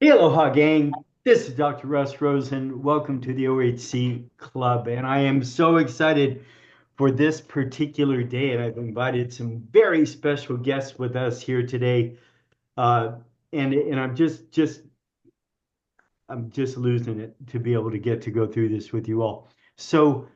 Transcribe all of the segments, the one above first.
Hey, aloha, gang. This is Dr. Russ Rosen. Welcome to the OHC Club. And I am so excited for this particular day. And I've invited some very special guests with us here today. Uh, and I'm just losing it to be able to get to go through this with you all. So,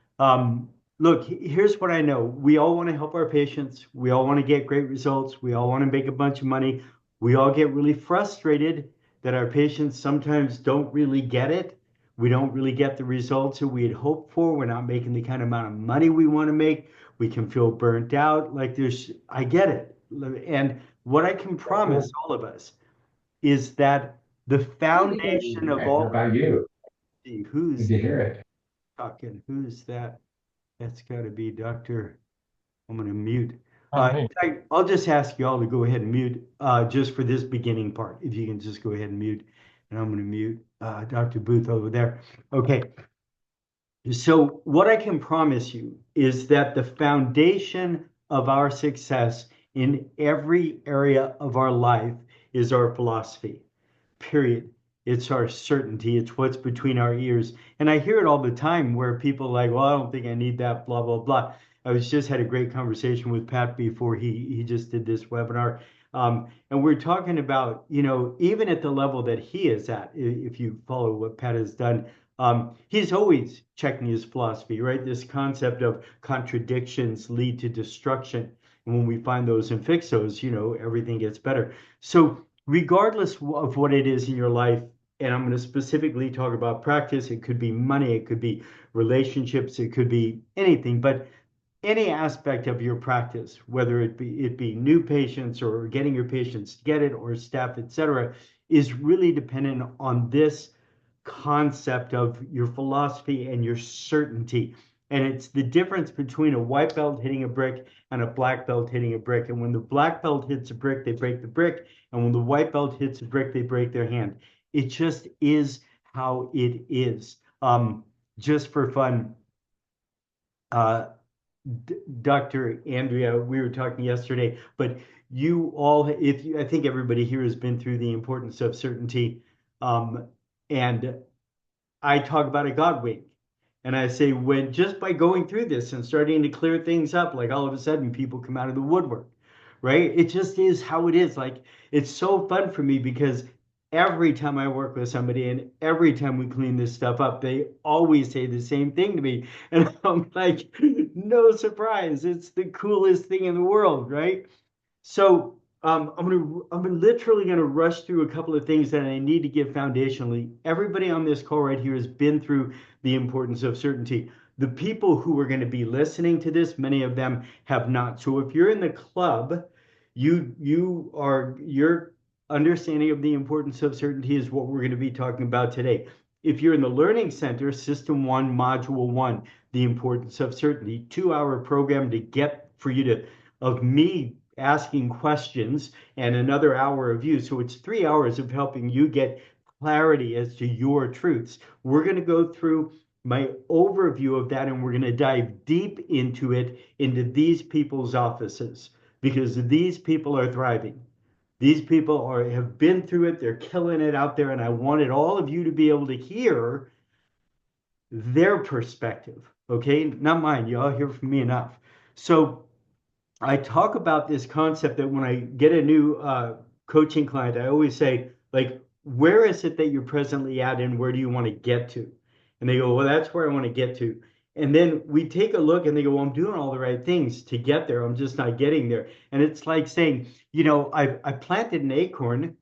look, here's what I know. We all want to help our patients. We all want to get great results. We all want to make a bunch of money. We all get really frustrated that our patients sometimes don't really get it. We don't really get the results that we had hoped for. We're not making the kind of amount of money we want to make. We can feel burnt out. I get it. And what I can promise all of us is that the foundation of What all, about you? Good who's to hear it. talking? Who's that? That's got to be Dr. I'm going to mute. Hi. I'll just ask you all to go ahead and mute just for this beginning part. If you can just go ahead and mute, and I'm going to mute Dr. Booth over there. Okay. So, what I can promise you is that the foundation of our success in every area of our life is our philosophy. Period. It's our certainty. It's what's between our ears. And I hear it all the time where people are like, well, I don't think I need that, blah, blah, blah. I was just had a great conversation with Pat before he just did this webinar. And we're talking about, even at the level that he is at, if you follow what Pat has done, he's always checking his philosophy, right? This concept of contradictions lead to destruction. And when we find those and fix those, everything gets better. So regardless of what it is in your life, and I'm going to specifically talk about practice, it could be money, it could be relationships, it could be anything, but any aspect of your practice, whether it be new patients or getting your patients to get it or staff, etc., is really dependent on this concept of your philosophy and your certainty. And it's the difference between a white belt hitting a brick and a black belt hitting a brick. And when the black belt hits a brick, they break the brick. And when the white belt hits a brick, they break their hand. It just is how it is. Just for fun, uh, Dr. Andrea, we were talking yesterday, but you all, if you, I think everybody here has been through the importance of certainty. Um, and I talk about a God wink. And I say, when just by going through this and starting to clear things up, like all of a sudden people come out of the woodwork, right? It just is how it is. Like, it's so fun for me because every time I work with somebody and every time we clean this stuff up, they always say the same thing to me. And I'm like, no surprise. It's the coolest thing in the world, right? So I'm literally gonna rush through a couple of things that I need to give foundationally. Everybody on this call right here has been through the importance of certainty. The people who are going to be listening to this, many of them have not. So if you're in the club, your understanding of the importance of certainty is what we're going to be talking about today. If you're in the Learning Center, System 1, Module 1, the importance of certainty, 2-hour program to get for you to of me asking questions and another hour of you. So it's 3 hours of helping you get clarity as to your truths. We're going to go through my overview of that and we're going to dive deep into it, into these people's offices, because these people are thriving. These people have been through it, they're killing it out there, and I wanted all of you to be able to hear their perspective. Okay, not mine. You all hear from me enough. So I talk about this concept that when I get a new coaching client, I always say, like, where is it that you're presently at and where do you want to get to? And they go, well, that's where I want to get to. And then we take a look and they go, well, I'm doing all the right things to get there. I'm just not getting there. And it's like saying, I planted an acorn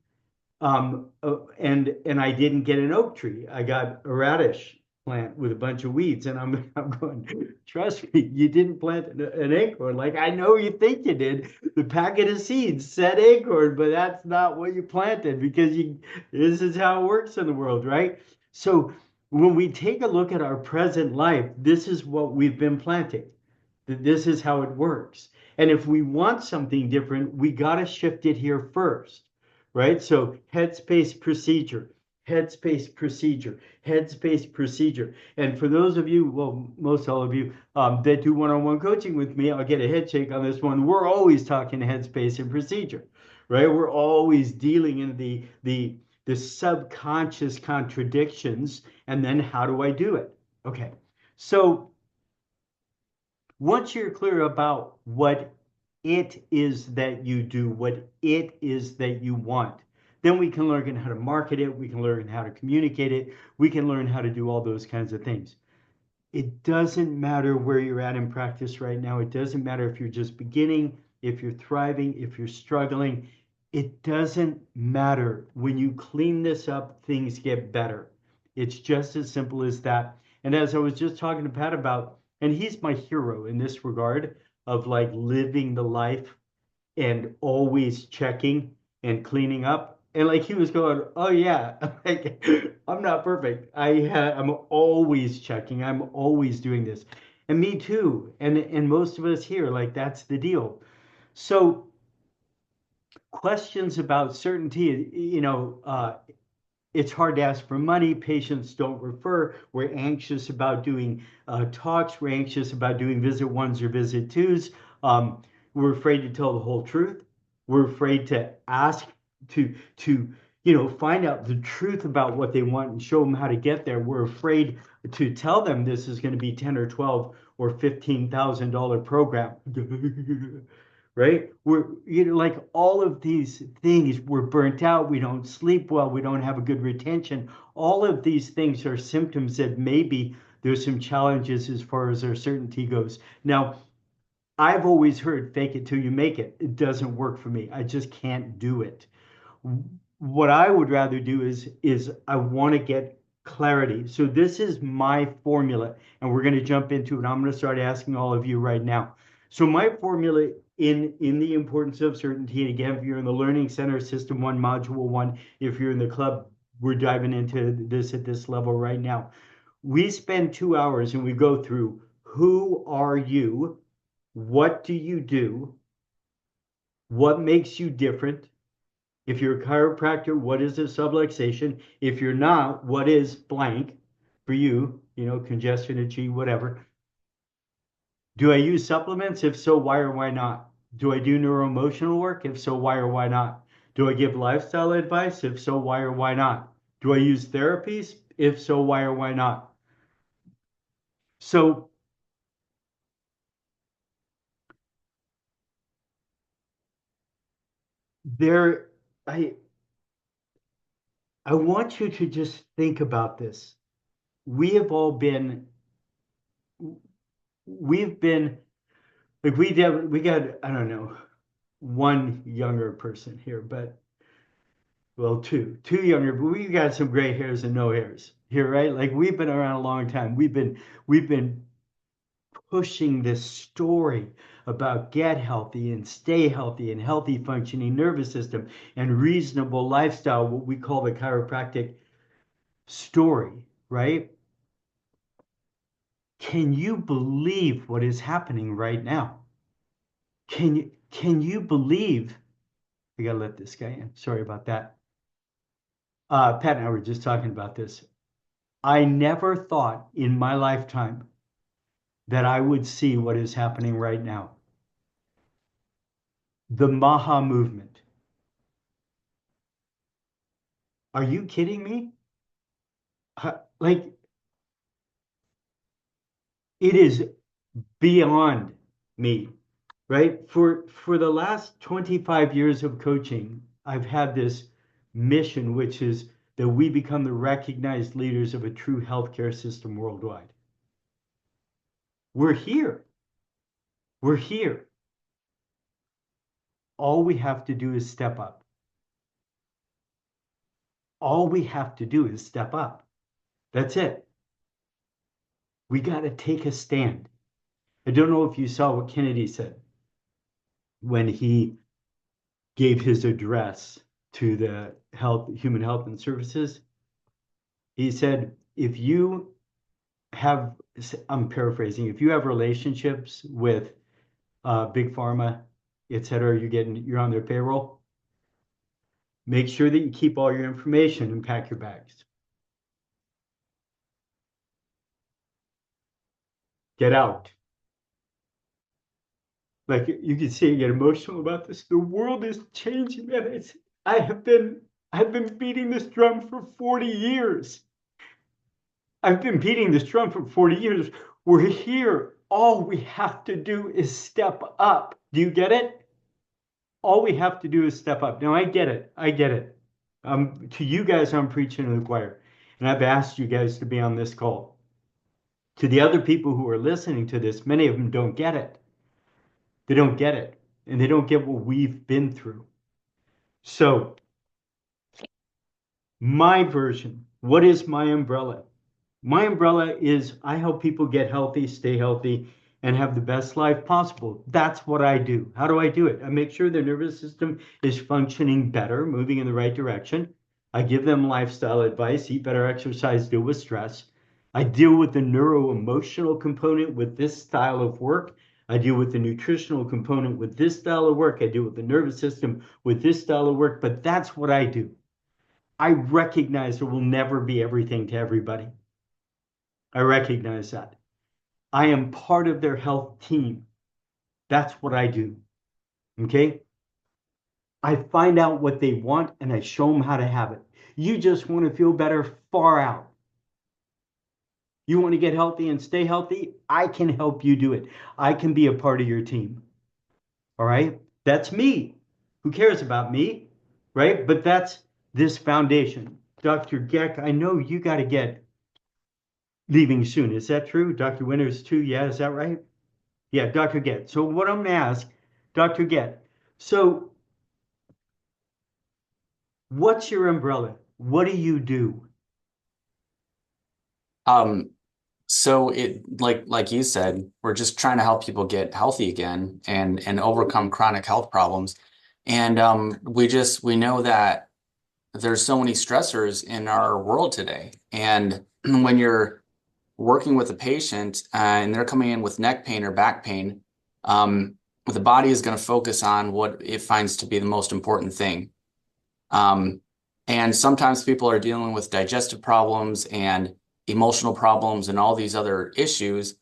and I didn't get an oak tree. I got a radish plant with a bunch of weeds, and I'm going. Trust me, you didn't plant an acorn. Like I know you think you did. The packet of seeds said acorn, but that's not what you planted because you. This is how it works in the world, right? So when we take a look at our present life, this is what we've been planting. This is how it works. And if we want something different, we got to shift it here first, right? So headspace procedure, headspace procedure, headspace procedure. And for those of you, well, most all of you that do one-on-one coaching with me, I'll get a head shake on this one. We're always talking headspace and procedure, right? We're always dealing in the the subconscious contradictions, and then how do I do it? Okay, so once you're clear about what it is that you do, what it is that you want, then we can learn how to market it, we can learn how to communicate it, we can learn how to do all those kinds of things. It doesn't matter where you're at in practice right now. It doesn't matter if you're just beginning, if you're thriving, if you're struggling. It doesn't matter. When you clean this up, things get better. It's just as simple as that. And as I was just talking to Pat about, and he's my hero in this regard of like living the life and always checking and cleaning up. And like he was going, oh yeah, like I'm not perfect. I'm always checking. I'm always doing this, and me too. And most of us here, like that's the deal. So questions about certainty, it's hard to ask for money. Patients don't refer. We're anxious about doing talks. We're anxious about doing visit ones or visit twos. Um, we're afraid to tell the whole truth. We're afraid to ask to find out the truth about what they want and show them how to get there. We're afraid to tell them this is going to be 10 or 12 or $15,000 program. Right? We're, like all of these things, we're burnt out, we don't sleep well, we don't have a good retention. All of these things are symptoms that maybe there's some challenges as far as our certainty goes. Now, I've always heard fake it till you make it. It doesn't work for me. I just can't do it. What I would rather do is I want to get clarity. So this is my formula, and we're going to jump into it. I'm going to start asking all of you right now. So my formula in the importance of certainty, and again, if you're in the Learning Center System 1, Module 1, if you're in the club, we're diving into this at this level right now. We spend 2 hours and we go through who are you? What do you do? What makes you different? If you're a chiropractor, what is a subluxation? If you're not, what is blank for you? Congestion, itchy, whatever. Do I use supplements? If so, why or why not? Do I do neuroemotional work? If so, why or why not? Do I give lifestyle advice? If so, why or why not? Do I use therapies? If so, why or why not? So there, I I want you to just think about this. We have all been, we've been like we got, I don't know, one younger person here, but well, two younger, but we got some gray hairs and no hairs here, right? Like we've been around a long time. We've been pushing this story about get healthy and stay healthy and healthy functioning nervous system and reasonable lifestyle, what we call the chiropractic story, right? Can you believe what is happening right now? Can you believe? I gotta let this guy in. Sorry about that. Pat and I were just talking about this. I never thought in my lifetime that I would see what is happening right now. The Maha movement. Are you kidding me? Like, it is beyond me, right? For the last 25 years of coaching, I've had this mission, which is that we become the recognized leaders of a true healthcare system worldwide. We're here. We're here. All we have to do is step up. All we have to do is step up. That's it. We got to take a stand. I don't know if you saw what Kennedy said when he gave his address to the Human Health and Services. He said, if you have, I'm paraphrasing, if you have relationships with big pharma, et cetera, you're on their payroll, make sure that you keep all your information and pack your bags. Get out. Like you can see, I get emotional about this. The world is changing, man. I have been I've been beating this drum for 40 years. I've been beating this drum for 40 years. We're here. All we have to do is step up. Do you get it? All we have to do is step up. Now, I get it. I get it. To you guys, I'm preaching to the choir. And I've asked you guys to be on this call. To the other people who are listening to this, many of them don't get it. They don't get it. And they don't get what we've been through. So, my version, what is my umbrella? My umbrella is I help people get healthy, stay healthy, and have the best life possible. That's what I do. How do I do it? I make sure their nervous system is functioning better, moving in the right direction. I give them lifestyle advice, eat better, exercise, deal with stress. I deal with the neuro-emotional component with this style of work. I deal with the nutritional component with this style of work. I deal with the nervous system with this style of work, but that's what I do. I recognize there will never be everything to everybody. I recognize that. I am part of their health team. That's what I do. Okay. I find out what they want and I show them how to have it. You just want to feel better, far out. You want to get healthy and stay healthy? I can help you do it. I can be a part of your team. All right. That's me. Who cares about me? Right. But that's this foundation. Dr. Geck, I know you got to get leaving soon. Is that true? Dr. Winters too? Yeah, is that right? Yeah, Dr. Gett. So what I'm going to ask, Dr. Gett, so what's your umbrella? What do you do? Um, so it like you said, we're just trying to help people get healthy again and overcome chronic health problems. And we know that there's so many stressors in our world today. And when you're working with a patient and they're coming in with neck pain or back pain, the body is going to focus on what it finds to be the most important thing. Um, and sometimes people are dealing with digestive problems and emotional problems and all these other issues,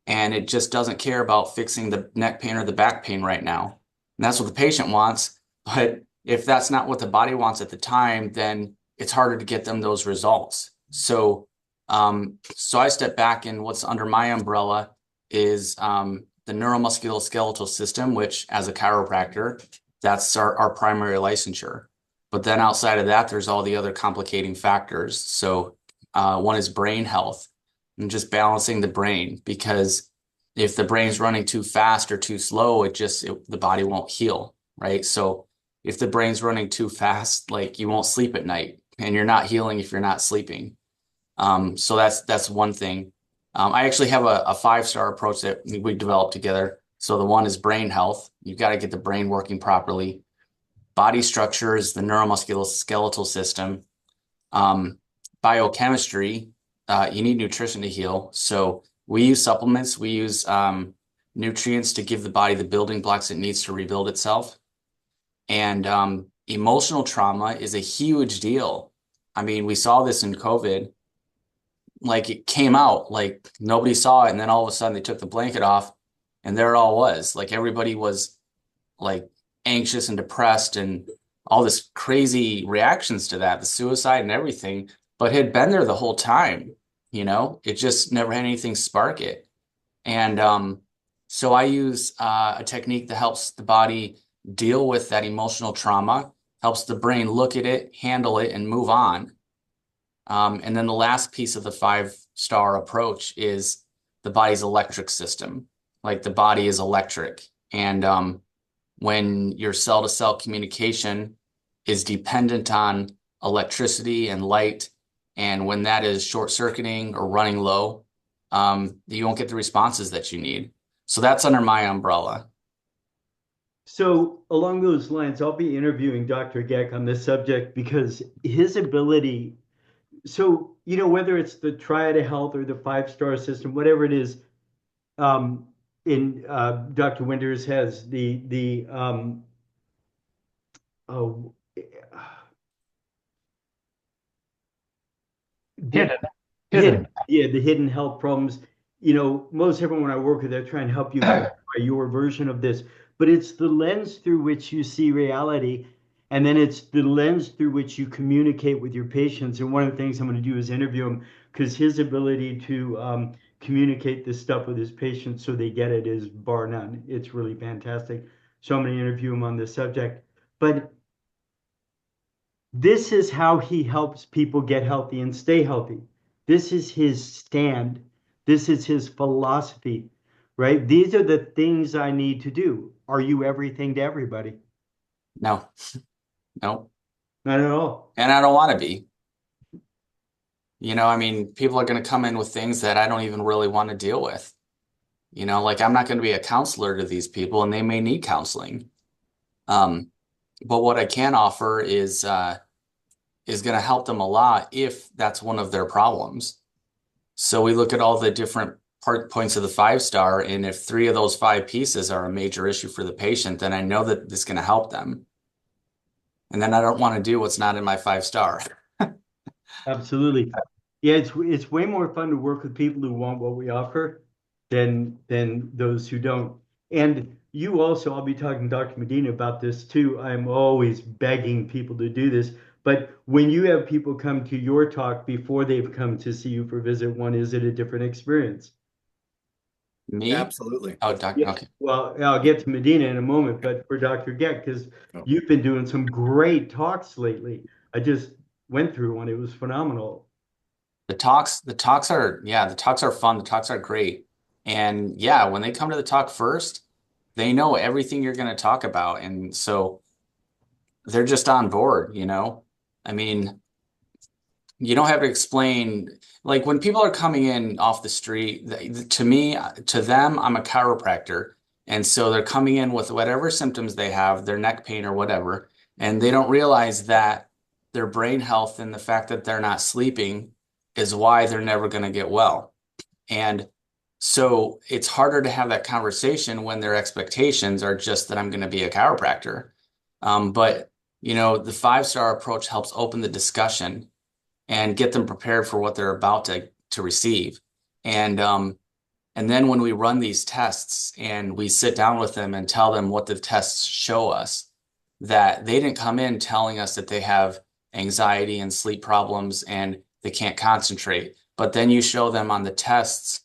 and it just doesn't care about fixing the neck pain or the back pain right now. And that's what the patient wants. But if that's not what the body wants at the time, then it's harder to get them those results. So I step back, and what's under my umbrella is the neuromusculoskeletal system, which as a chiropractor, that's our primary licensure. But then outside of that, there's all the other complicating factors. So one is brain health and just balancing the brain, because if the brain's running too fast or too slow, the body won't heal, right? So if the brain's running too fast, like you won't sleep at night, and you're not healing if you're not sleeping. So that's one thing. I actually have a 5-star approach that we developed together. So the one is brain health. You've got to get the brain working properly. Body structure is the neuromusculoskeletal system. Um, Biochemistry, you need nutrition to heal. So we use supplements. We use nutrients to give the body the building blocks it needs to rebuild itself. And emotional trauma is a huge deal. I mean, we saw this in COVID. Like it came out, like nobody saw it, and then all of a sudden they took the blanket off, and there it all was. Like everybody was like anxious and depressed and all this crazy reactions to that, the suicide and everything, but had been there the whole time, it just never had anything spark it. And so I use a technique that helps the body deal with that emotional trauma, helps the brain look at it, handle it, and move on. And then the last piece of the 5-star approach is the body's electric system. Like the body is electric. And when your cell-to-cell communication is dependent on electricity and light, and when that is short-circuiting or running low, you won't get the responses that you need. So that's under my umbrella. So along those lines, I'll be interviewing Dr. Geck on this subject because his ability, so whether it's the triad of health or the 5-star system, whatever it is, in Dr. Winters has oh, Hidden, hidden. hidden, yeah, the hidden health problems. Most everyone I work with, they're trying to help you clarify your version of this, but it's the lens through which you see reality. And then it's the lens through which you communicate with your patients. And one of the things I'm going to do is interview him because his ability to communicate this stuff with his patients so they get it is bar none. It's really fantastic. So I'm going to interview him on this subject. But this is how he helps people get healthy and stay healthy. This is his stand. This is his philosophy, right? These are the things I need to do. Are you everything to everybody? No, no. Not at all. And I don't want to be. I mean, people are going to come in with things that I don't even really want to deal with. Like I'm not going to be a counselor to these people and they may need counseling. Um, but what I can offer is going to help them a lot if that's one of their problems. So we look at all the different points of the 5-star, and if 3 of those 5 pieces are a major issue for the patient, then I know that it's going to help them. And then I don't want to do what's not in my 5-star. Absolutely. Yeah, it's way more fun to work with people who want what we offer than those who don't. And you also, I'll be talking to Dr. Medina about this too. I'm always begging people to do this. But when you have people come to your talk before they've come to see you for visit one, is it a different experience? Me? Absolutely. Oh, doc, Yeah. okay. Well, I'll get to Medina in a moment, but for Dr. Geck, because Oh. you've been doing some great talks lately. I just went through one. It was phenomenal. The talks are, yeah, the talks are fun. The talks are great. And yeah, when they come to the talk first, they know everything you're going to talk about. And so they're just on board. I mean, you don't have to explain, like when people are coming in off the street, to me, to them, I'm a chiropractor. And so they're coming in with whatever symptoms they have, their neck pain or whatever, and they don't realize that their brain health and the fact that they're not sleeping is why they're never going to get well. And so it's harder to have that conversation when their expectations are just that I'm going to be a chiropractor. But the 5-star approach helps open the discussion and get them prepared for what they're about to receive. And then when we run these tests and we sit down with them and tell them what the tests show us, that they didn't come in telling us that they have anxiety and sleep problems and they can't concentrate. But then you show them on the tests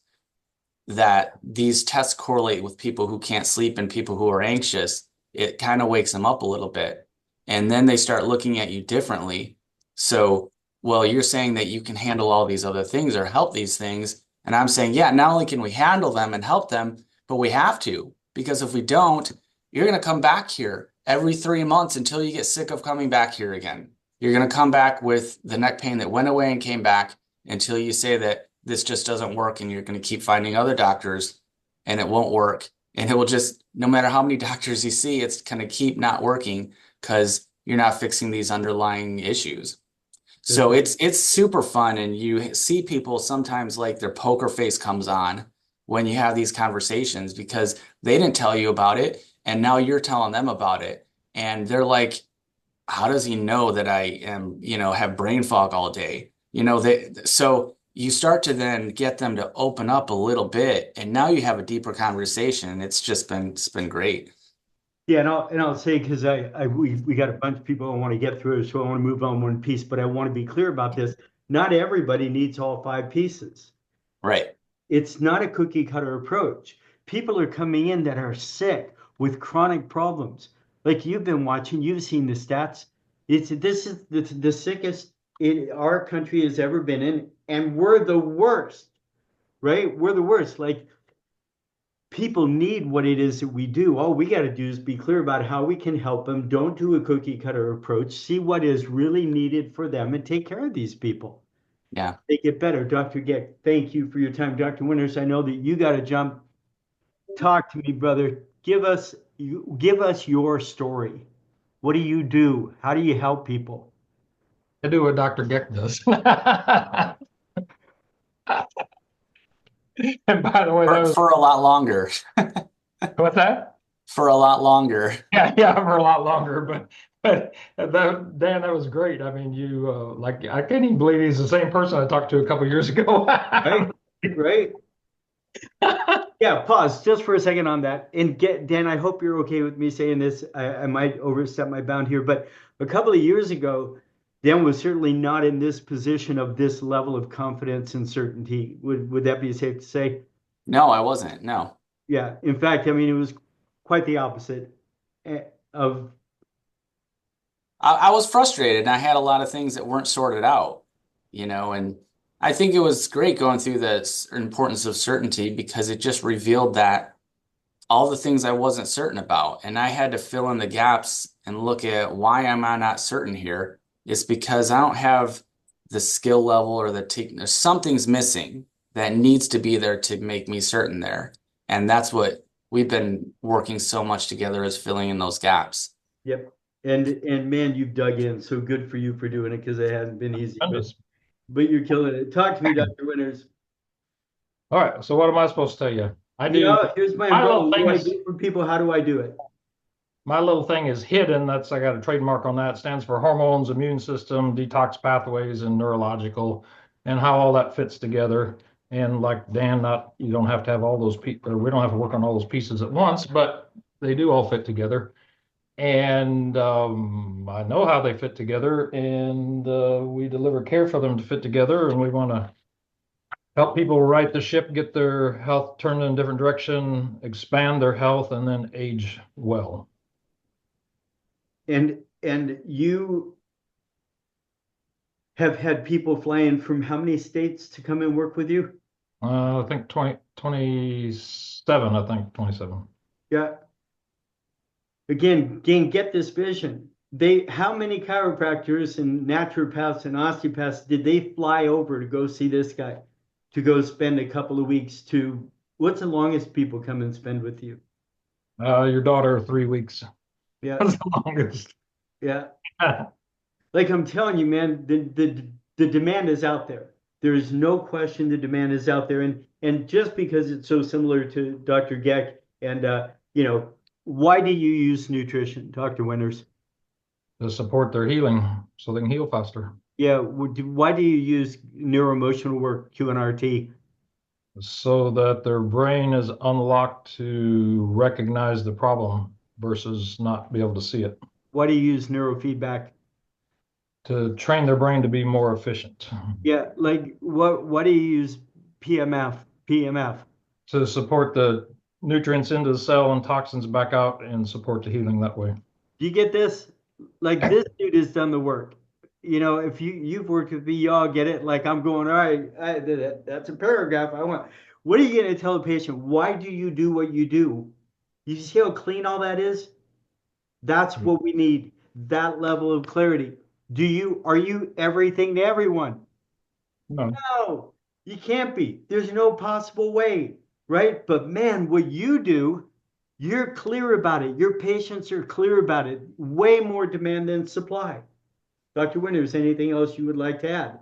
that these tests correlate with people who can't sleep and people who are anxious. It kind of wakes them up a little bit. And then they start looking at you differently. So, well, you're saying that you can handle all these other things or help these things. And I'm saying, yeah, not only can we handle them and help them, but we have to. Because if we don't, you're going to come back here every 3 months until you get sick of coming back here again. You're going to come back with the neck pain that went away and came back until you say that this just doesn't work, and you're going to keep finding other doctors and it won't work. And it will just, no matter how many doctors you see, it's going to keep not working because you're not fixing these underlying issues. So it's super fun, and you see people sometimes like their poker face comes on when you have these conversations because they didn't tell you about it, and now you're telling them about it. And they're like, how does he know that I am, have brain fog all day? So you start to then get them to open up a little bit, and now you have a deeper conversation, and it's been great. Yeah, and I'll say because we got a bunch of people I want to get through, so I want to move on one piece, but I want to be clear about this. Not everybody needs all 5 pieces. Right. It's not a cookie cutter approach. People are coming in that are sick with chronic problems. Like you've been watching, you've seen the stats. This is the sickest our country has ever been in, and we're the worst, right? We're the worst. Like people need what it is that we do. All we got to do is be clear about how we can help them. Don't do a cookie cutter approach. See what is really needed for them and take care of these people. Yeah. They get better. Dr. Geck, thank you for your time. Dr. Winters, I know that you got to jump. Talk to me, brother. Give us your story. What do you do? How do you help people? I do what Dr. Geck does. And by the way, that For, was for a lot longer. what's that? For a lot longer. Yeah, for a lot longer. But that Dan, that was great. I mean, you like I can't even believe he's the same person I talked to a couple years ago. Right? Right? Yeah, pause just for a second on that. And get Dan, I hope you're okay with me saying this. I might overstep my bound here, but a couple of years ago, Dan was certainly not in this position of this level of confidence and certainty. Would that be safe to say? No, I wasn't. No. Yeah. In fact, I mean, it was quite the opposite of, I was frustrated and I had a lot of things that weren't sorted out, and I think it was great going through the importance of certainty because it just revealed that all the things I wasn't certain about. And I had to fill in the gaps and look at why am I not certain here? It's because I don't have the skill level or something's missing that needs to be there to make me certain there. And that's what we've been working so much together is filling in those gaps. yep. And man, you've dug in. So good for you for doing it because it hasn't been easy, Tremendous. but you're killing it. Talk to me, Dr. Winters. All right. So what am I supposed to tell you? I You do. know, here's my My umbrella. little What thing do I is do for people? How do I do it? my little thing is hidden. That's I got a trademark on that. It stands for hormones, immune system, detox pathways, and neurological, and how all that fits together. And like Dan, not you don't have to have all those people. We don't have to work on all those pieces at once, but they do all fit together. And I know how they fit together, and we deliver care for them to fit together. And we want to help people right the ship, get their health turned in a different direction, expand their health, and then age well. And you have had people fly in from how many states to come and work with you? I think 27, I think 27. Yeah. Again, get this vision. How many chiropractors and naturopaths and osteopaths did they fly over to go see this guy, to go spend a couple of weeks to, what's the longest people come and spend with you? Your daughter, 3 weeks. Yeah. That's the longest. Yeah. Like I'm telling you, man, the demand is out there. There is no question the demand is out there. And just because it's so similar to Dr. Geck and why do you use nutrition, Dr. Winters? To support their healing so they can heal faster. Yeah, why do you use neuroemotional work, QNRT? So that their brain is unlocked to recognize the problem versus not be able to see it. Why do you use neurofeedback? To train their brain to be more efficient. Yeah, like what do you use PMF? PMF. To support the nutrients into the cell and toxins back out and support the healing that way. Do you get this? Like this dude has done the work. If you've worked with me, y'all get it. Like I'm going, all right, that's a paragraph. I want. What are you going to tell the patient? Why do you do what you do? You see how clean all that is? That's what we need. That level of clarity. Are you everything to everyone? No, No, you can't be. There's no possible way, right? But man, what you do, you're clear about it. Your patients are clear about it. Way more demand than supply. Dr. Winters, anything else you would like to add?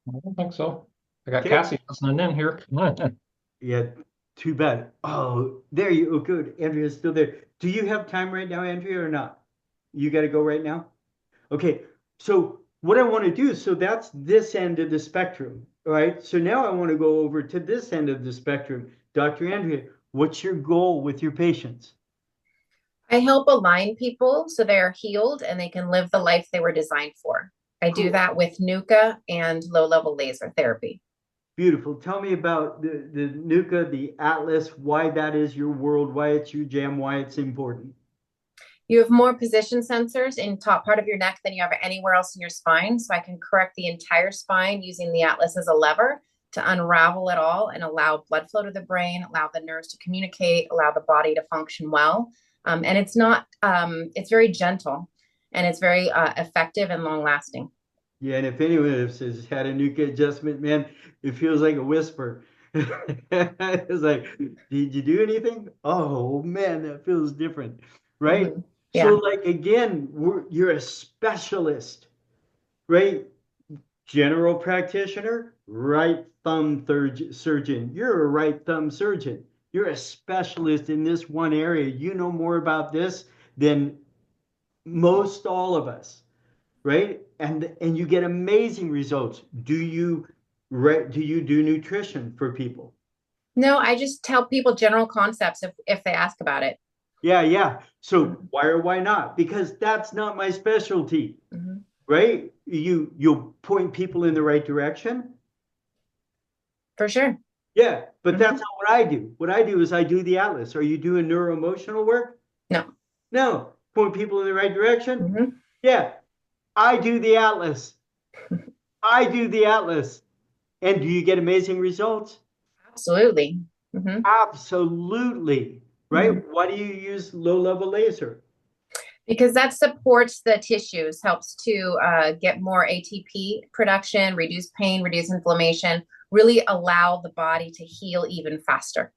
I don't think so. I got Okay. Cassie listening in here. Yeah, too bad. Oh, there you go. Good. Andrea's still there. Do you have time right now, Andrea, or not? You got to go right now? Okay. So what I want to do, so that's this end of the spectrum, all right? So now I want to go over to this end of the spectrum. Dr. Andrea, what's your goal with your patients? I help align people so they're healed and they can live the life they were designed for. I do Cool. that with NUCA and low-level laser therapy. Beautiful. Tell me about the NUCA, the Atlas, why that is your world, why it's your jam, why it's important. You have more position sensors in top part of your neck than you have anywhere else in your spine. So I can correct the entire spine using the Atlas as a lever to unravel it all and allow blood flow to the brain, allow the nerves to communicate, allow the body to function well. And it's very gentle and it's very effective and long lasting. Yeah, and if anyone has had a NUCA adjustment, man, it feels like a whisper. It's like, did you do anything? Oh man, that feels different, right? Mm-hmm. So Yeah. like again, you're a specialist, right? General practitioner, right thumb third surgeon. You're a right thumb surgeon. You're a specialist in this one area. You know more about this than most all of us, right? And you get amazing results. Do you do nutrition for people? No, I just tell people general concepts if they ask about it. Yeah, yeah. So why or why not? Because that's not my specialty, Mhm. right? You'll point people in the right direction. For sure. Yeah, but that's Mhm. not what I do. What I do is I do the atlas. Are you doing neuroemotional work? No. No. Point people in the right direction? Mhm. Yeah, I do the atlas. I do the atlas. And do you get amazing results? Absolutely. Mhm. Absolutely. Right? Mhm. Why do you use low level laser? Because that supports the tissues, helps to get more ATP production, reduce pain, reduce inflammation, really allow the body to heal even faster.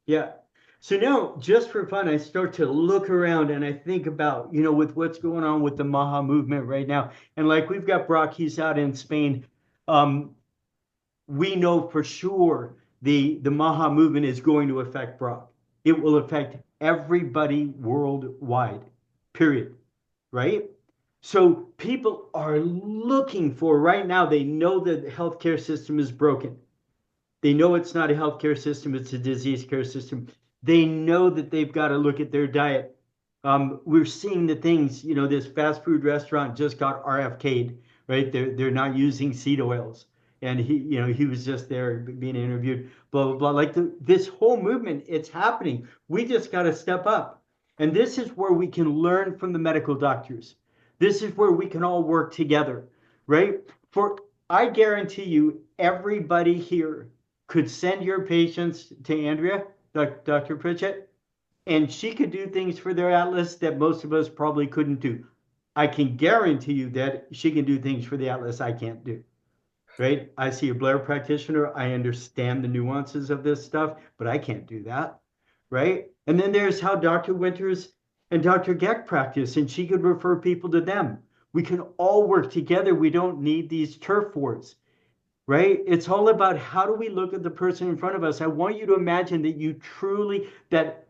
Yeah. So now, just for fun, I start to look around and I think about, with what's going on with the Maha movement right now. And like we've got Brock, he's out in Spain. Um, we know for sure the Maha movement is going to affect Brock. It will affect everybody worldwide, period. Right? So people are looking for right now, they know that the healthcare system is broken. They know it's not a healthcare system, it's a disease care system. They know that they've got to look at their diet. We're seeing the things, this fast food restaurant just got RFK'd, right? They're not using seed oils. And he was just there being interviewed, blah, blah, blah. Like this whole movement, it's happening. We just got to step up. And this is where we can learn from the medical doctors. This is where we can all work together, right? I guarantee you, everybody here could send your patients to Andrea, Dr. Pritchett, and she could do things for their atlas that most of us probably couldn't do. I can guarantee you that she can do things for the atlas I can't do. Right? I see a Blair practitioner. I understand the nuances of this stuff, but I can't do that. Right? And then there's how Dr. Winters and Dr. Geck practice, and she could refer people to them. We can all work together. We don't need these turf wars, right? It's all about how do we look at the person in front of us. I want you to imagine that that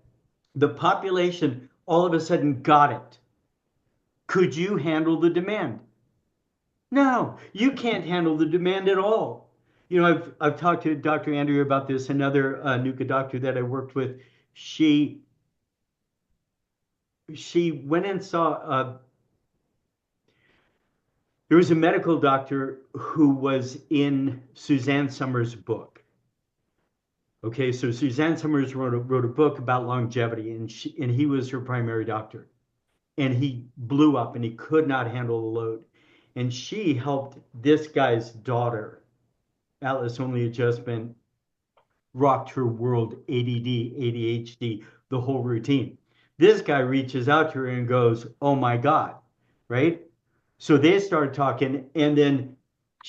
the population all of a sudden got it. Could you handle the demand? No, you can't handle the demand at all. I've talked to Dr. Andrea about this, another NUCA doctor that I worked with. She she went and saw there was a medical doctor who was in Suzanne Summers' book. Okay, so Suzanne Summers wrote a book about longevity, and he was her primary doctor. And he blew up and he could not handle the load. And she helped this guy's daughter, Atlas Only Adjustment, rocked her world, ADD, ADHD, the whole routine. This guy reaches out to her and goes, "Oh my God," right? So they start talking, and then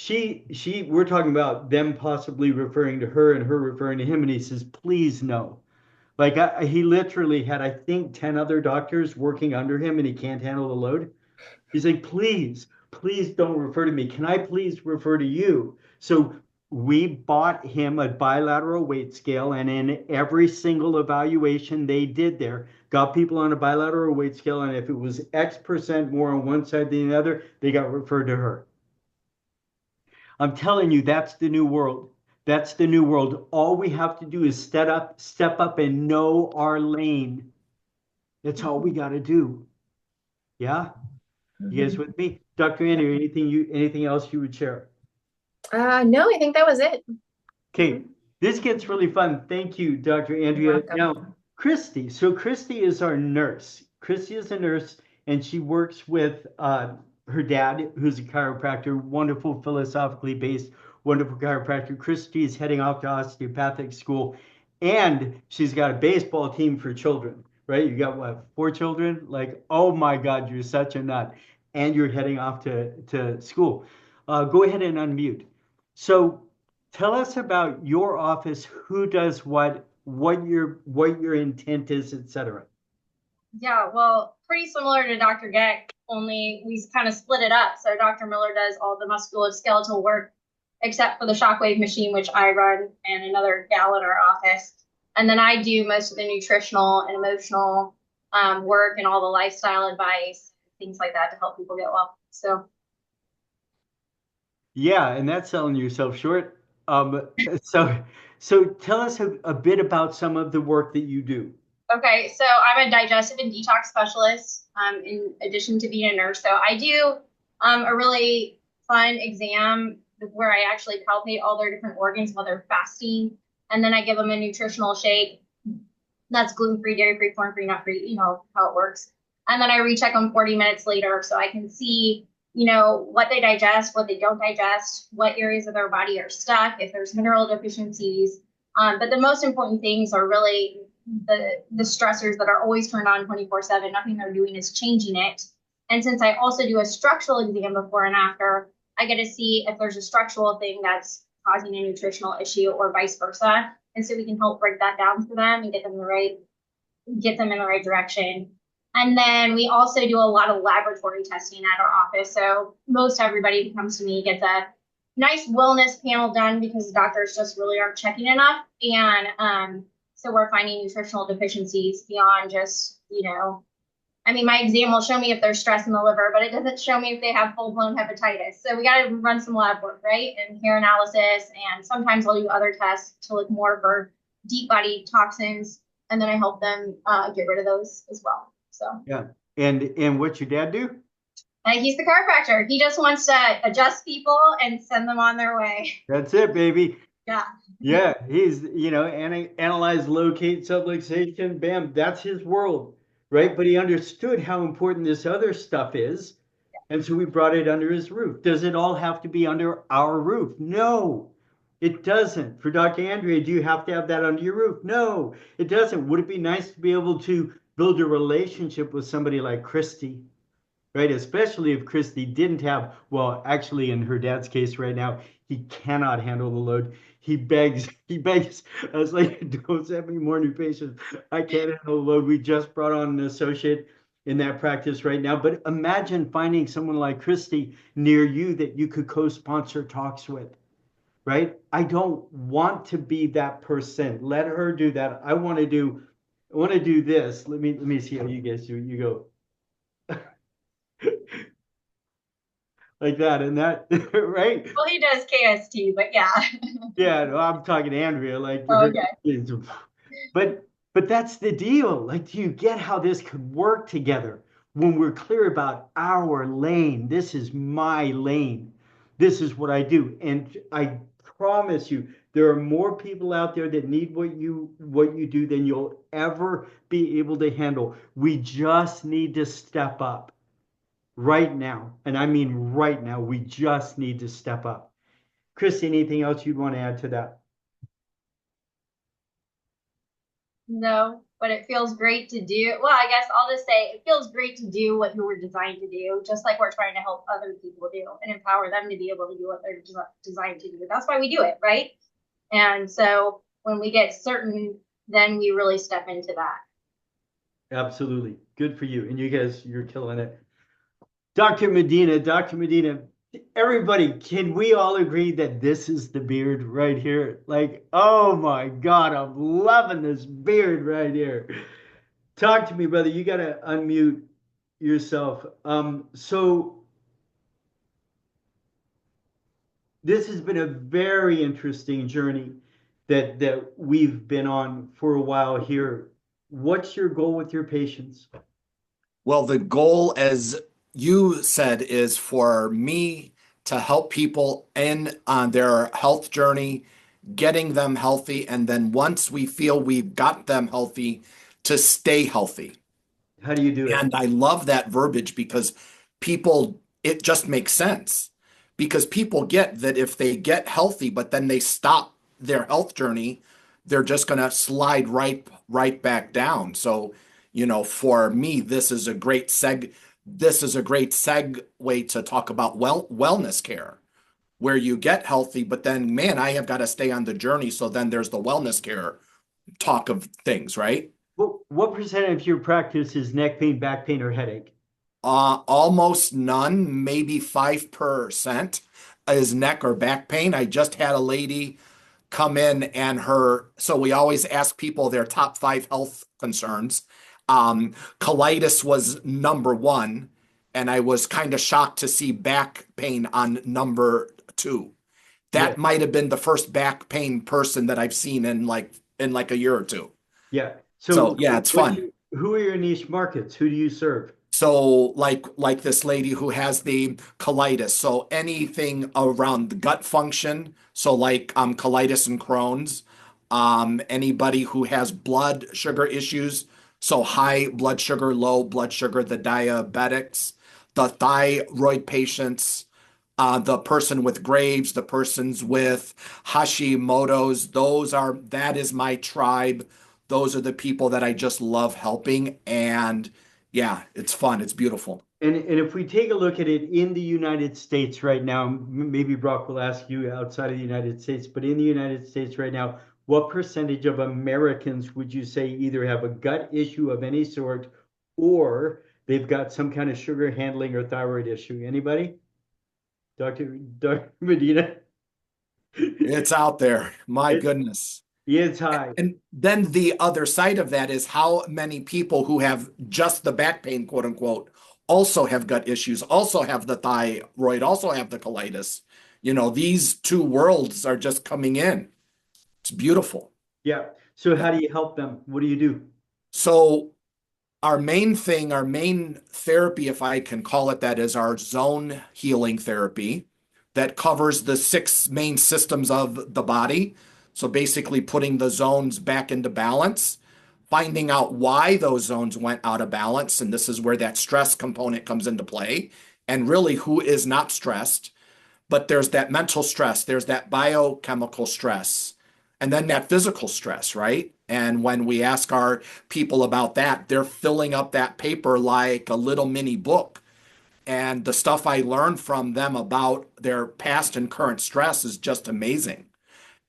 we're talking about them possibly referring to her and her referring to him, and he says, "Please no." Like he literally had, I think, 10 other doctors working under him, and he can't handle the load. He's like, please, please don't refer to me. Can I please refer to you? So we bought him a bilateral weight scale, and in every single evaluation they did there, got people on a bilateral weight scale, and if it was X percent more on one side than the other, they got referred to her. I'm telling you, that's the new world. That's the new world. All we have to do is step up and know our lane. That's all we got to do. Yeah? You guys Mhm. with me? Dr. Andrew, anything else you would share? No, I think that was it. Okay, this gets really fun. Thank you, Dr. You're Andrea. welcome. Now, Christy. So Christy is our nurse. Christy is a nurse, and she works with her dad, who's a chiropractor, wonderful, philosophically based, wonderful chiropractor. Christy is heading off to osteopathic school, and she's got a baseball team for children, right? You got what, 4 children? Like, oh my God, you're such a nut. And you're heading off to school. Go ahead and unmute. So tell us about your office, who does what your intent is, etc. Yeah, well, pretty similar to Dr. Geck, only we kind of split it up. So Dr. Miller does all the musculoskeletal work, except for the shockwave machine, which I run, and another gal in our office. And then I do most of the nutritional and emotional work and all the lifestyle advice, things like that to help people get well. So Yeah, and that's selling yourself short. Um, so, so tell us a bit about some of the work that you do. Okay, so I'm a digestive and detox specialist, in addition to being a nurse. So I do a really fun exam where I actually palpate all their different organs while they're fasting, and then I give them a nutritional shake that's gluten-free, dairy-free, corn-free, nut-free, you know how it works. And then I recheck them 40 minutes later so I can see, you know, what they digest, what they don't digest, what areas of their body are stuck, if there's mineral deficiencies. But the most important things are really the stressors that are always turned on 24/7. Nothing they're doing is changing it. And since I also do a structural exam before and after, I get to see if there's a structural thing that's causing a nutritional issue or vice versa. And so we can help break that down for them and get them in the right direction. And then we also do a lot of laboratory testing at our office. So most everybody who comes to me gets a nice wellness panel done because doctors just really aren't checking enough. And so we're finding nutritional deficiencies beyond just, you know, I mean, my exam will show me if there's stress in the liver, but it doesn't show me if they have full-blown hepatitis. So we got to run some lab work, right? And hair analysis. And sometimes I'll do other tests to look more for deep body toxins. And then I help them get rid of those as well. So Yeah. And what's your dad do? he's the chiropractor. He just wants to adjust people and send them on their way. That's it, baby. Yeah. Yeah, he's, analyze, locate, subluxation, bam, that's his world, right? But he understood how important this other stuff is. And so we brought it under his roof. Does it all have to be under our roof? No, it doesn't. For Dr. Andrea, do you have to have that under your roof? No, it doesn't. Would it be nice to be able to build a relationship with somebody like Christy? Right? Especially if Christy didn't have, well, actually, in her dad's case right now, he cannot handle the load. He begs. I was like, don't send me more new patients. I can't handle the load. We just brought on an associate in that practice right now. But imagine finding someone like Christy near you that you could co-sponsor talks with, right? I don't want to be that person. Let her do that. I want to do this. Let me see how you guys do it. You go. Like that and that, right? Well, he does KST, but yeah. Yeah, no, I'm talking to Andrea, like Oh, her, okay. but that's the deal. Like, do you get how this could work together when we're clear about our lane? This is my lane. This is what I do. And I promise you, there are more people out there that need what you do than you'll ever be able to handle. We just need to step up right now. And I mean right now, we just need to step up. Chris, anything else you'd want to add to that? No, but it feels great to do. Well, I guess I'll just say it feels great to do what you were designed to do, just like we're trying to help other people do and empower them to be able to do what they're designed to do. That's why we do it, right? And so when we get certain, then we really step into that. Absolutely. Good for you. And you guys, you're killing it. Dr. Medina, everybody, can we all agree that this is the beard right here? Like, oh my God, I'm loving this beard right here. Talk to me, brother. You got to unmute yourself. So this has been a very interesting journey that we've been on for a while here. What's your goal with your patients? Well, the goal, as you said, is for me to help people in on their health journey, getting them healthy, and then once we feel we've got them healthy, to stay healthy. How do you do it? And I love that verbiage because it just makes sense. Because people get that if they get healthy, but then they stop their health journey, they're just going to slide right back down. So, for me, this is a great segue to talk about wellness care, where you get healthy, but then, man, I have got to stay on the journey. So then there's the wellness care talk of things, right? What percent of your practice is neck pain, back pain, or headache? Almost none, maybe 5% is neck or back pain. I just had a lady come in and so we always ask people their top 5 health concerns. Colitis was number 1, and I was kind of shocked to see back pain on number 2. That might have been the first back pain person that I've seen in like a year or two. Yeah. So So yeah, it's fun. who are your niche markets? Who do you serve? So like this lady who has the colitis. So anything around the gut function. So like colitis and Crohn's. Anybody who has blood sugar issues. So high blood sugar, low blood sugar, the diabetics, the thyroid patients, the person with Graves, the persons with Hashimoto's. That is my tribe. Those are the people that I just love helping. And yeah, it's fun. It's beautiful. And if we take a look at it in the United States right now, maybe Brock will ask you outside of the United States, but in the United States right now, what percentage of Americans would you say either have a gut issue of any sort or they've got some kind of sugar handling or thyroid issue? Anybody? Dr. Medina? It's out there. My It, goodness. it's high. And then the other side of that is how many people who have just the back pain, quote unquote, also have gut issues, also have the thyroid, also have the colitis. These two worlds are just coming in. It's beautiful. Yeah. So how do you help them? What do you do? So our main thing, our main therapy, if I can call it that, is our zone healing therapy that covers the 6 main systems of the body. So basically putting the zones back into balance, finding out why those zones went out of balance. And this is where that stress component comes into play. And really, who is not stressed? But there's that mental stress, there's that biochemical stress, and then that physical stress, right? And when we ask our people about that, they're filling up that paper like a little mini book. And the stuff I learned from them about their past and current stress is just amazing.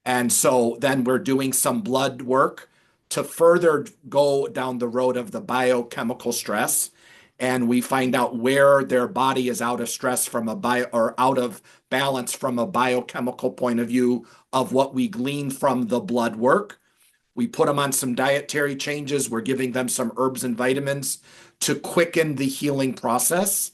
And so then we're doing some blood work to further go down the road of the biochemical stress. And we find out where their body is out of stress from a bio or out of balance from a biochemical point of view of what we glean from the blood work. We put them on some dietary changes. We're giving them some herbs and vitamins to quicken the healing process.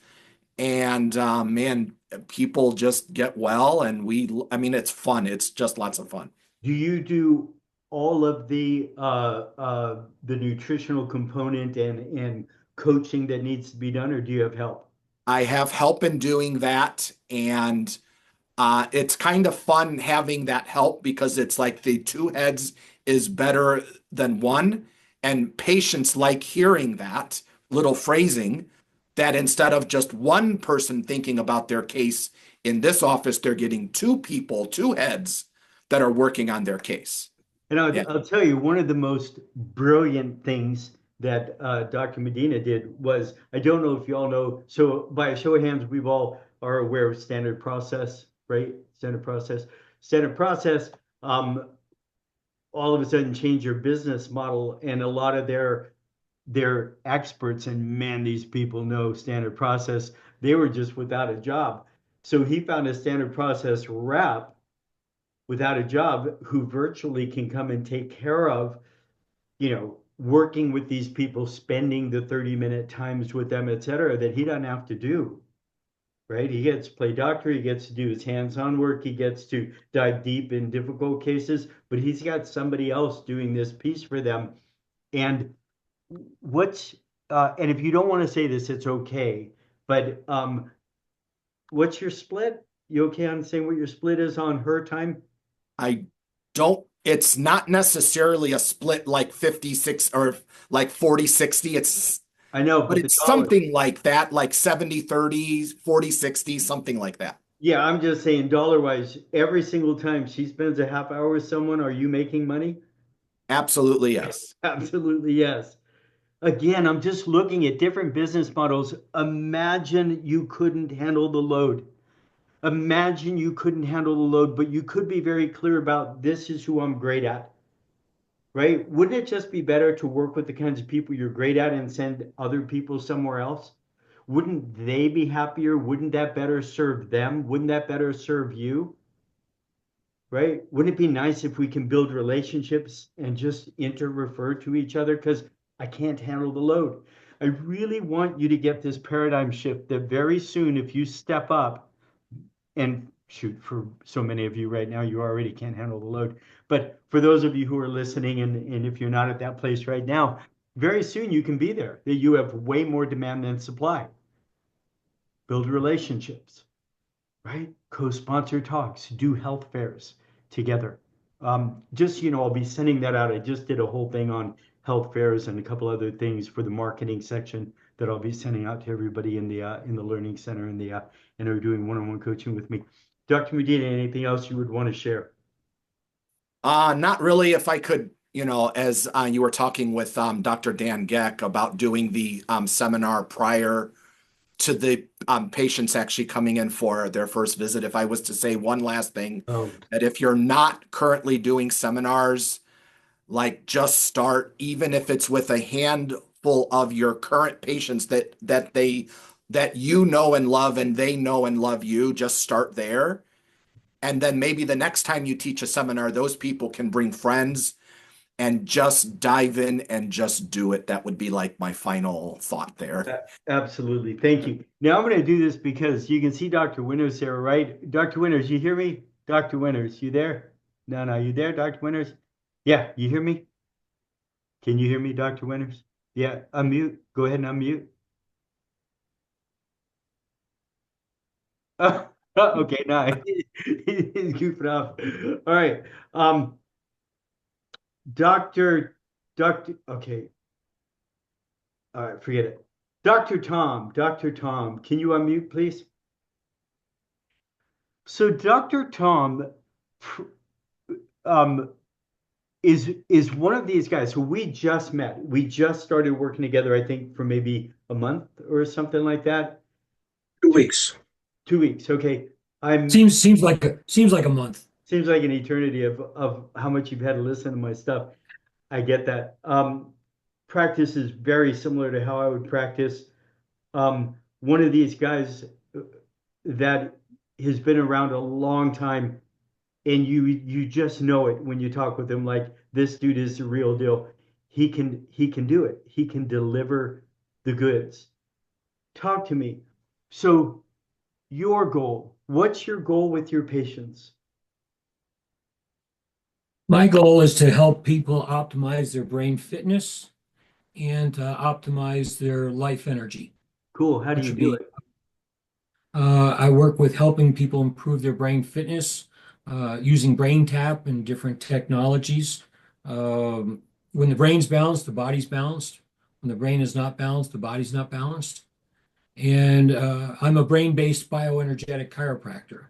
And man, people just get well. And I mean, it's fun. It's just lots of fun. Do you do all of the nutritional component and coaching that needs to be done, or do you have help? I have help in doing that. And it's kind of fun having that help because it's like the 2 heads is better than one. And patients like hearing that little phrasing that instead of just one person thinking about their case in this office, they're getting 2 people, 2 heads that are working on their case. And Yeah. I'll tell you, one of the most brilliant things that Dr. Medina did was, I don't know if you all know, so by a show of hands, we've all are aware of standard process, right? Standard process. Standard process, all of a sudden change your business model, and a lot of their experts, and man, these people know standard process. They were just without a job. So he found a standard process rep without a job who virtually can come and take care of, working with these people, spending the 30-minute times with them, et cetera, that he doesn't have to do, right? He gets to play doctor, he gets to do his hands-on work, he gets to dive deep in difficult cases, but he's got somebody else doing this piece for them. And and if you don't want to say this, it's okay, but what's your split? You okay on saying what your split is on her time? I don't, it's not necessarily a split like 56 or like 40-60. I know, But but the it's dollar. something like that, like 70-30, 40-60, something like that. Yeah, I'm just saying dollar wise, every single time she spends a half hour with someone, are you making money? Absolutely, yes. Absolutely, yes. Again, I'm just looking at different business models. Imagine you couldn't handle the load. Imagine you couldn't handle the load, but you could be very clear about this is who I'm great at, right? Wouldn't it just be better to work with the kinds of people you're great at and send other people somewhere else? Wouldn't they be happier? Wouldn't that better serve them? Wouldn't that better serve you? Right? Wouldn't it be nice if we can build relationships and just inter-refer to each other? Because I can't handle the load. I really want you to get this paradigm shift that very soon, if you step up and shoot, for so many of you right now, you already can't handle the load. But for those of you who are listening, and if you're not at that place right now, very soon you can be there, that you have way more demand than supply. Build relationships, right? Co-sponsor talks, do health fairs together. Just, I'll be sending that out. I just did a whole thing on health fairs and a couple other things for the marketing section that I'll be sending out to everybody in the learning center and are doing one-on-one coaching with me. Dr. Medina, anything else you would want to share? Not really. If I could, as you were talking with Dr. Dan Geck about doing the seminar prior to the patients actually coming in for their first visit, if I was to say one last thing, that if you're not currently doing seminars, like just start, even if it's with a handful of your current patients that you know and love and they know and love you, just start there. And then maybe the next time you teach a seminar, those people can bring friends and just dive in and just do it. That would be like my final thought there. Absolutely. Thank you. Now I'm going to do this because you can see Dr. Winters there, right? Dr. Winters, you hear me? Dr. Winters, you there? No, you there, Dr. Winters? Yeah, you hear me? Can you hear me, Dr. Winters? Yeah, unmute. Go ahead and unmute. Okay, no, he's goofing off. All right. Okay. All right, forget it. Dr. Tom, can you unmute, please? So Dr. Tom um, is one of these guys who we just met. We just started working together, I think, for maybe a month or something like that. 2 weeks. 2 weeks. Okay. Seems like a month. Seems like an eternity of how much you've had to listen to my stuff. I get that. Practice is very similar to how I would practice. One of these guys that has been around a long time, and you just know it when you talk with him, like, this dude is the real deal. He can do it. He can deliver the goods. Talk to me. So your goal, what's your goal with your patients? My goal is to help people optimize their brain fitness and optimize their life energy. Cool. How do you do it? I work with helping people improve their brain fitness using brain tap and different technologies. When the brain's balanced, the body's balanced. When the brain is not balanced, the body's not balanced. And I'm a brain-based bioenergetic chiropractor,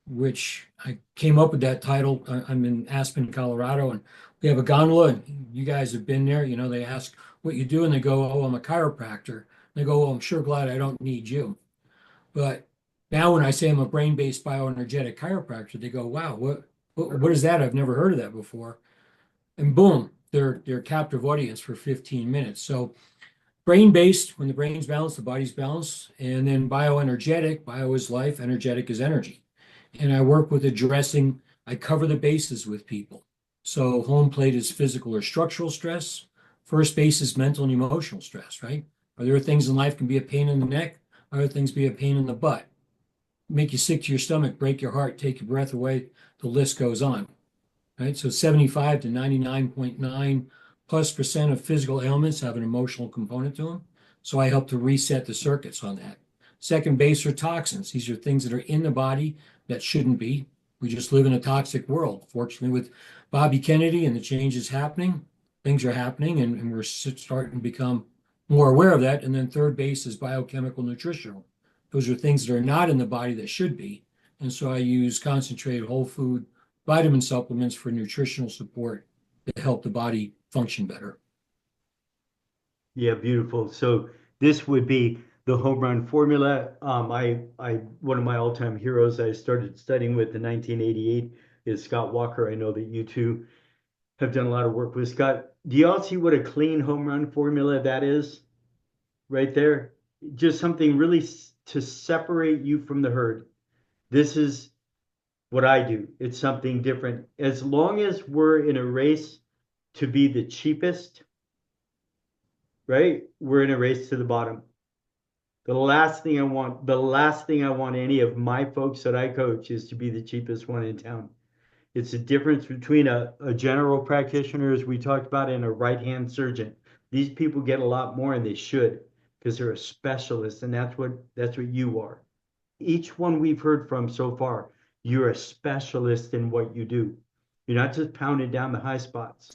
which I came up with that title. I'm in Aspen, Colorado, and we have a gondola, and you guys have been there. They ask what you do, and they go, "Oh, I'm a chiropractor." And they go, "Well, I'm sure glad I don't need you." But now when I say I'm a brain-based bioenergetic chiropractor, they go, "Wow, what is that? I've never heard of that before." And boom, they're captive audience for 15 minutes. So brain-based, when the brain's balanced, the body's balanced, and then bioenergetic, bio is life, energetic is energy. And I work with I cover the bases with people. So home plate is physical or structural stress. First base is mental and emotional stress, right? Are there things in life can be a pain in the neck? Other things be a pain in the butt? Make you sick to your stomach, break your heart, take your breath away. The list goes on, right? So 75 to 99.9+% of physical ailments have an emotional component to them. So I help to reset the circuits on that. Second base are toxins. These are things that are in the body that shouldn't be. We just live in a toxic world. Fortunately, with Bobby Kennedy and the changes happening, things are happening, and we're starting to become more aware of that. And then third base is biochemical nutritional. Those are things that are not in the body that should be. And so I use concentrated whole food vitamin supplements for nutritional support to help the body function better. Yeah, beautiful. So this would be the home run formula. I one of my all-time heroes I started studying with in 1988 is Scott Walker. I know that you two have done a lot of work with Scott. Do y'all see what a clean home run formula that is? Right there. Just something really to separate you from the herd. This is what I do. It's something different. As long as we're in a race to be the cheapest, right? We're in a race to the bottom. The last thing I want any of my folks that I coach is to be the cheapest one in town. It's the difference between a general practitioner, as we talked about, and a right-hand surgeon. These people get a lot more, and they should, because they're a specialist, and that's what you are. Each one we've heard from so far, you're a specialist in what you do. You're not just pounding down the high spots.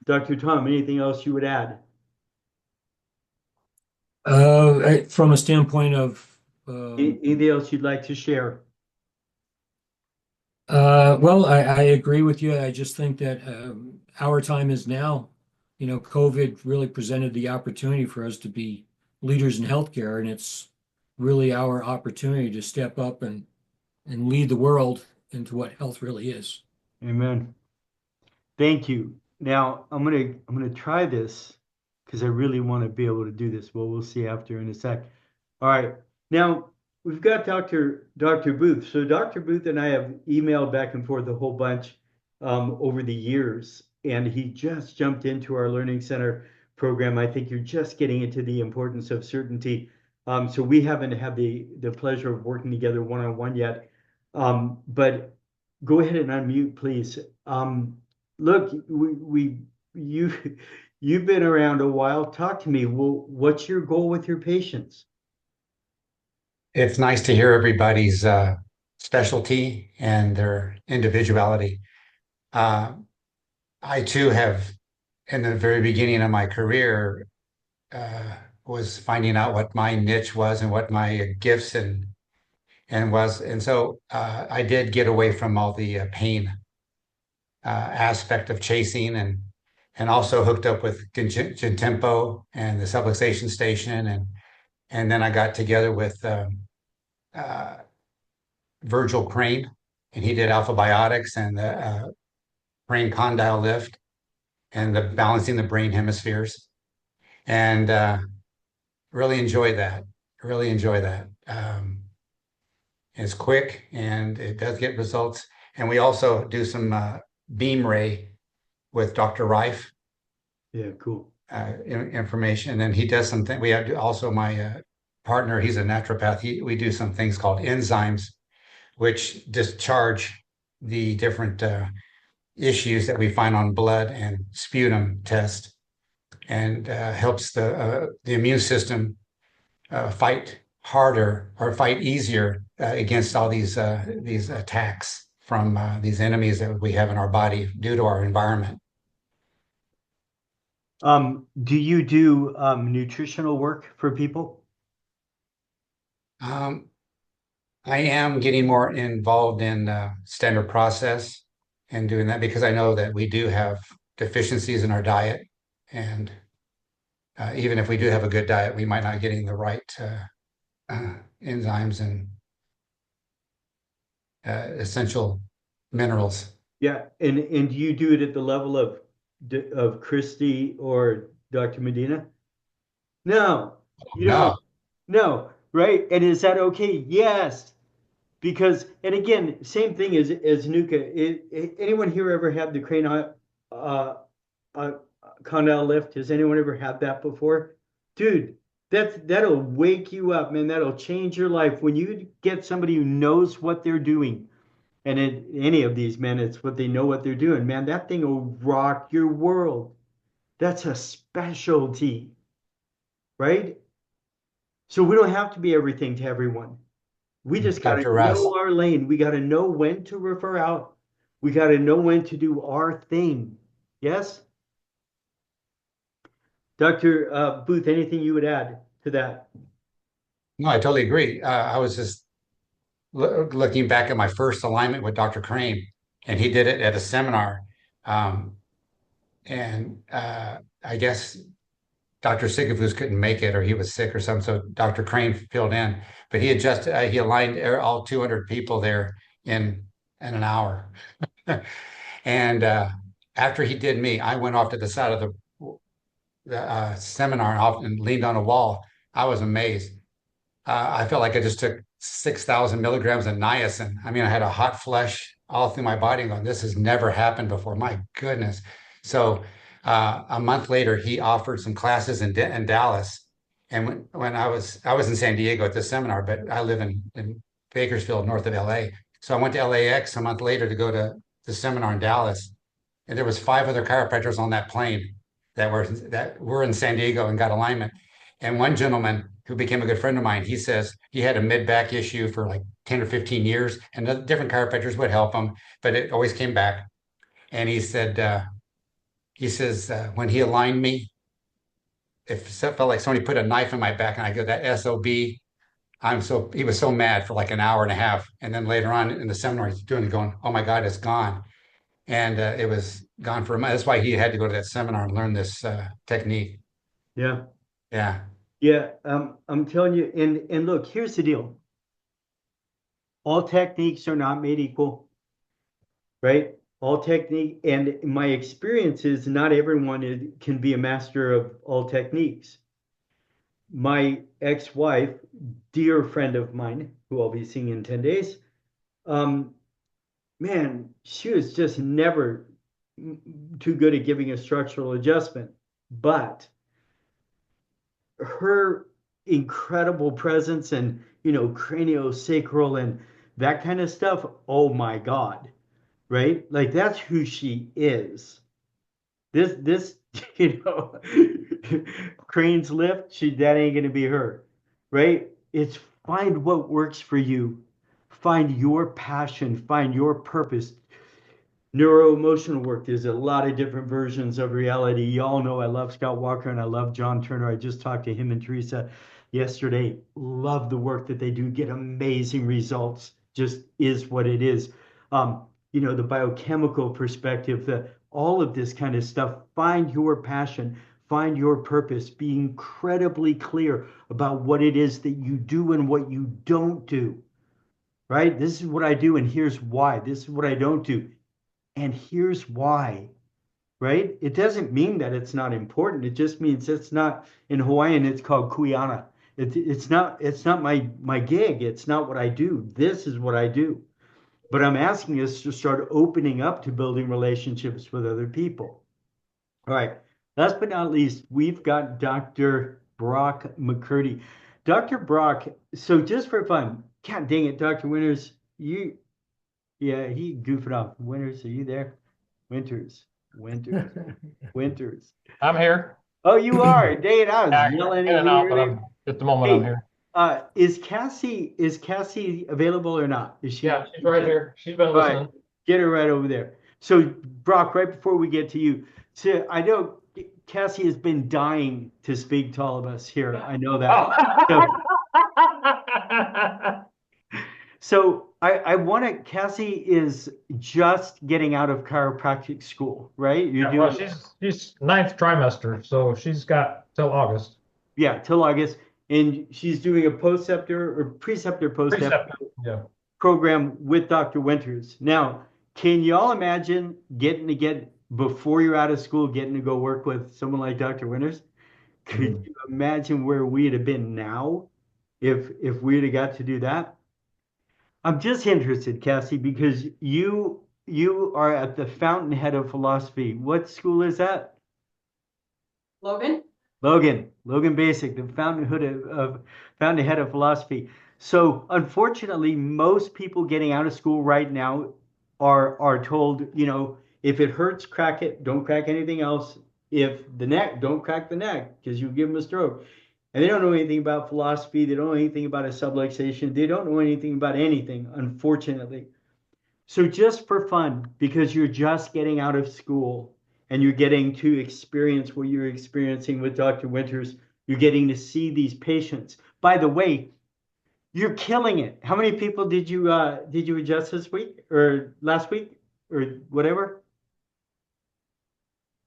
Dr. Tom, anything else you would add? From a standpoint of, Anything else you'd like to share? well, I agree with you. I just think that our time is now. You know, COVID really presented the opportunity for us to be leaders in healthcare, and it's really our opportunity to step up and lead the world into what health really is. Amen. Thank you. Now I'm gonna try this because I really want to be able to do this. Well, we'll see after in a sec. All right. Now we've got Dr. Booth. So Dr. Booth and I have emailed back and forth a whole bunch over the years, and he just jumped into our Learning Center program. I think you're just getting into the importance of certainty. So we haven't had the pleasure of working together one-on-one yet. But go ahead and unmute, please. Look, you you've been around a while. Talk to me. Well, what's your goal with your patients? It's nice to hear everybody's specialty and their individuality. Uh, I too have, in the very beginning of my career, was finding out what my niche was and what my gifts and so I did get away from all the pain aspect of chasing and also hooked up with Gentempo and the subluxation station and then I got together with uh, Virgil Crane, and he did alpha biotics and the brain condyle lift and the balancing the brain hemispheres, and really enjoy that. Really enjoy that. It's quick and it does get results. And we also do some beam ray with Dr. Reif. Yeah, cool. Information, and then he does something. We have also my partner. He's a naturopath. We do some things called enzymes, which discharge the different issues that we find on blood and sputum test, and helps the immune system fight harder or fight easier against all these attacks from these enemies that we have in our body due to our environment. Do you do nutritional work for people? I am getting more involved in standard process and doing that because I know that we do have deficiencies in our diet, and even if we do have a good diet, we might not getting the right enzymes and essential minerals. Yeah, and do you do it at the level of Christy or Dr. Medina? No, you No, don't. No, right? And is that okay? Yes. Because, and again, same thing as Nuka. Anyone here ever had the crane uh, condyle lift? Has anyone ever had that before? Dude, that'll wake you up, man. That'll change your life. When you get somebody who knows what they're doing, and in any of these, man, it's what they know what they're doing, man. That thing will rock your world. That's a specialty, right? So we don't have to be everything to everyone. We just got to Dr. Russ. know our lane. We got to know when to refer out. We got to know when to do our thing. Yes? Dr. Booth, anything you would add to that? No, I totally agree. I was just looking back at my first alignment with Dr. Crane, and he did it at a seminar. And I guess Dr. Sigafus couldn't make it, or he was sick or something, so Dr. Crane filled in. But he adjusted, he aligned all 200 people there in an hour. And after he did me, I went off to the side of the seminar and leaned on a wall. I was amazed. I felt like I just took 6,000 milligrams of niacin. I mean, I had a hot flush all through my body going, this has never happened before. My goodness. So a month later, he offered some classes in Dallas. And when I was in San Diego at this seminar, but I live in Bakersfield, north of LA. So I went to LAX a month later to go to the seminar in Dallas. And there was 5 other chiropractors on that plane that were in San Diego and got alignment. And one gentleman who became a good friend of mine, he says he had a mid back issue for like 10 or 15 years, and the different chiropractors would help him, but it always came back. And he says, when he aligned me, it felt like somebody put a knife in my back, and I go, that SOB. He was so mad for like an hour and a half. And then later on in the seminar, he's doing it going, oh my God, it's gone. And it was gone for a month. That's why he had to go to that seminar and learn this technique. Yeah. Yeah. Yeah. I'm telling you, and look, here's the deal. All techniques are not made equal, right? All technique, and my experience is not everyone can be a master of all techniques. My ex-wife, dear friend of mine, who I'll be seeing in 10 days, man, she was just never too good at giving a structural adjustment. But her incredible presence and, craniosacral and that kind of stuff, oh my God, right? Like that's who she is. This, cranes lift, that ain't gonna be her, right? It's find what works for you, find your passion, find your purpose. Neuroemotional work, there's a lot of different versions of reality. Y'all know I love Scott Walker and I love John Turner. I just talked to him and Teresa yesterday. Love the work that they do, get amazing results. Just is what it is. The biochemical perspective, all of this kind of stuff. Find your passion, find your purpose, be incredibly clear about what it is that you do and what you don't do. Right? This is what I do, and here's why. This is what I don't do, and here's why. Right? It doesn't mean that it's not important. It just means it's not. In Hawaiian, it's called kuiana. It's not my gig. It's not what I do. This is what I do. But I'm asking us to start opening up to building relationships with other people. All right. Last but not least, we've got Dr. Brock McCurdy. Dr. Brock, so just for fun, God dang it, Dr. Winters, yeah, he goofing off. Winters, are you there? Winters. I'm here. Oh, you are. Dang it, I was yelling In at and you out, but earlier. at the moment I'm here. Is Cassie available or not? Is she? Yeah, she's right here. She's been All right, listening. get her right over there. So, Brock, right before we get to you, so I know Cassie has been dying to speak to all of us here. I know that. So I want to, Cassie is just getting out of chiropractic school, right? You're Yeah, well, doing, she's 9th trimester, so she's got till August. yeah, till August. And she's doing a preceptor Yeah. program with Dr. Winters. Now, can y'all imagine before you're out of school, getting to go work with someone like Dr. Winters? Could you imagine where we'd have been now if we'd have got to do that? I'm just interested, Cassie, because you are at the fountainhead of philosophy. What school is that? Logan? Logan Basic, the fountainhead of philosophy. So unfortunately, most people getting out of school right now are told, if it hurts, crack it. Don't crack anything else. If the neck, don't crack the neck because you give them a stroke. And they don't know anything about philosophy. They don't know anything about a subluxation. They don't know anything about anything, unfortunately. So just for fun, because you're just getting out of school and you're getting to experience what you're experiencing with Dr. Winters, you're getting to see these patients. By the way, you're killing it. How many people did you adjust this week or last week or whatever?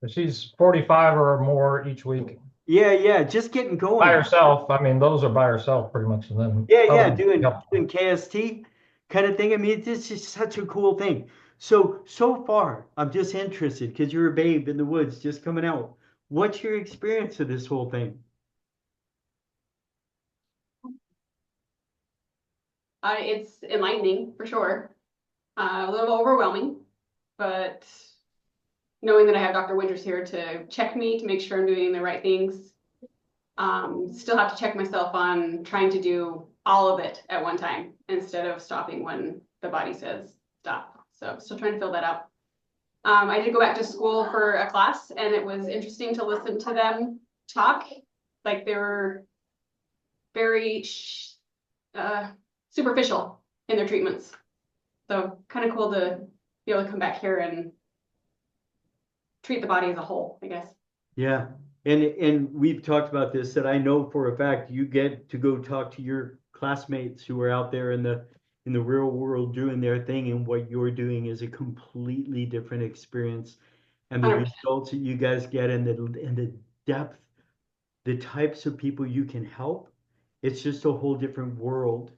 She's 45 or more each week. Yeah, just getting going. By herself. I mean, those are by herself pretty much. And then Yeah, doing KST kind of thing. I mean, this is such a cool thing. So far, I'm just interested because you're a babe in the woods just coming out. What's your experience of this whole thing? It's enlightening for sure. A little overwhelming, but knowing that I have Dr. Winters here to check me, to make sure I'm doing the right things, Still have to check myself on trying to do all of it at one time instead of stopping when the body says stop. So still trying to fill that out. I did go back to school for a class, and it was interesting to listen to them talk. Like they were very superficial in their treatments. So kind of cool to be able to come back here and treat the body as a whole, I guess. Yeah. And we've talked about this, that I know for a fact you get to go talk to your classmates who are out there in the real world doing their thing, and what you're doing is a completely different experience. And the 100%. results that you guys get, and the depth, the types of people you can help, it's just a whole different world.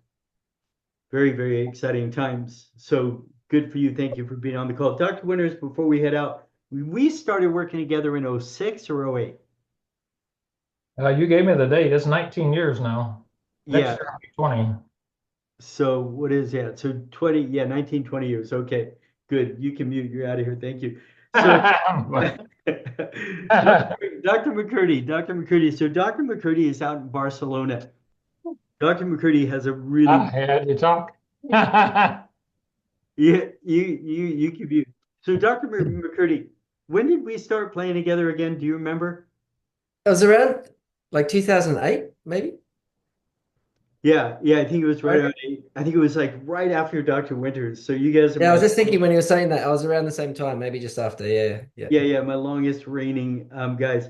Very, very exciting times. So good for you. Thank you for being on the call. Dr. Winters, before we head out, we started working together in 06 or 08? You gave me the date. It's 19 years now. Next Yeah. year will be 20. So what is that? So 20, yeah, 19, 20 years. Okay, good. You can mute. You're out of here. Thank you. So Dr. McCurdy. So Dr. McCurdy is out in Barcelona. Dr. McCurdy has a really I had you talk. yeah, you can mute. So Dr. McCurdy, when did we start playing together again? Do you remember? It was around like 2008, maybe. Yeah, I think it was right Okay. around I think it was like right after Dr. Winters. So you guys are Yeah, I was my just thinking when you were saying that, I was around the same time, maybe just after. Yeah. my longest reigning guys.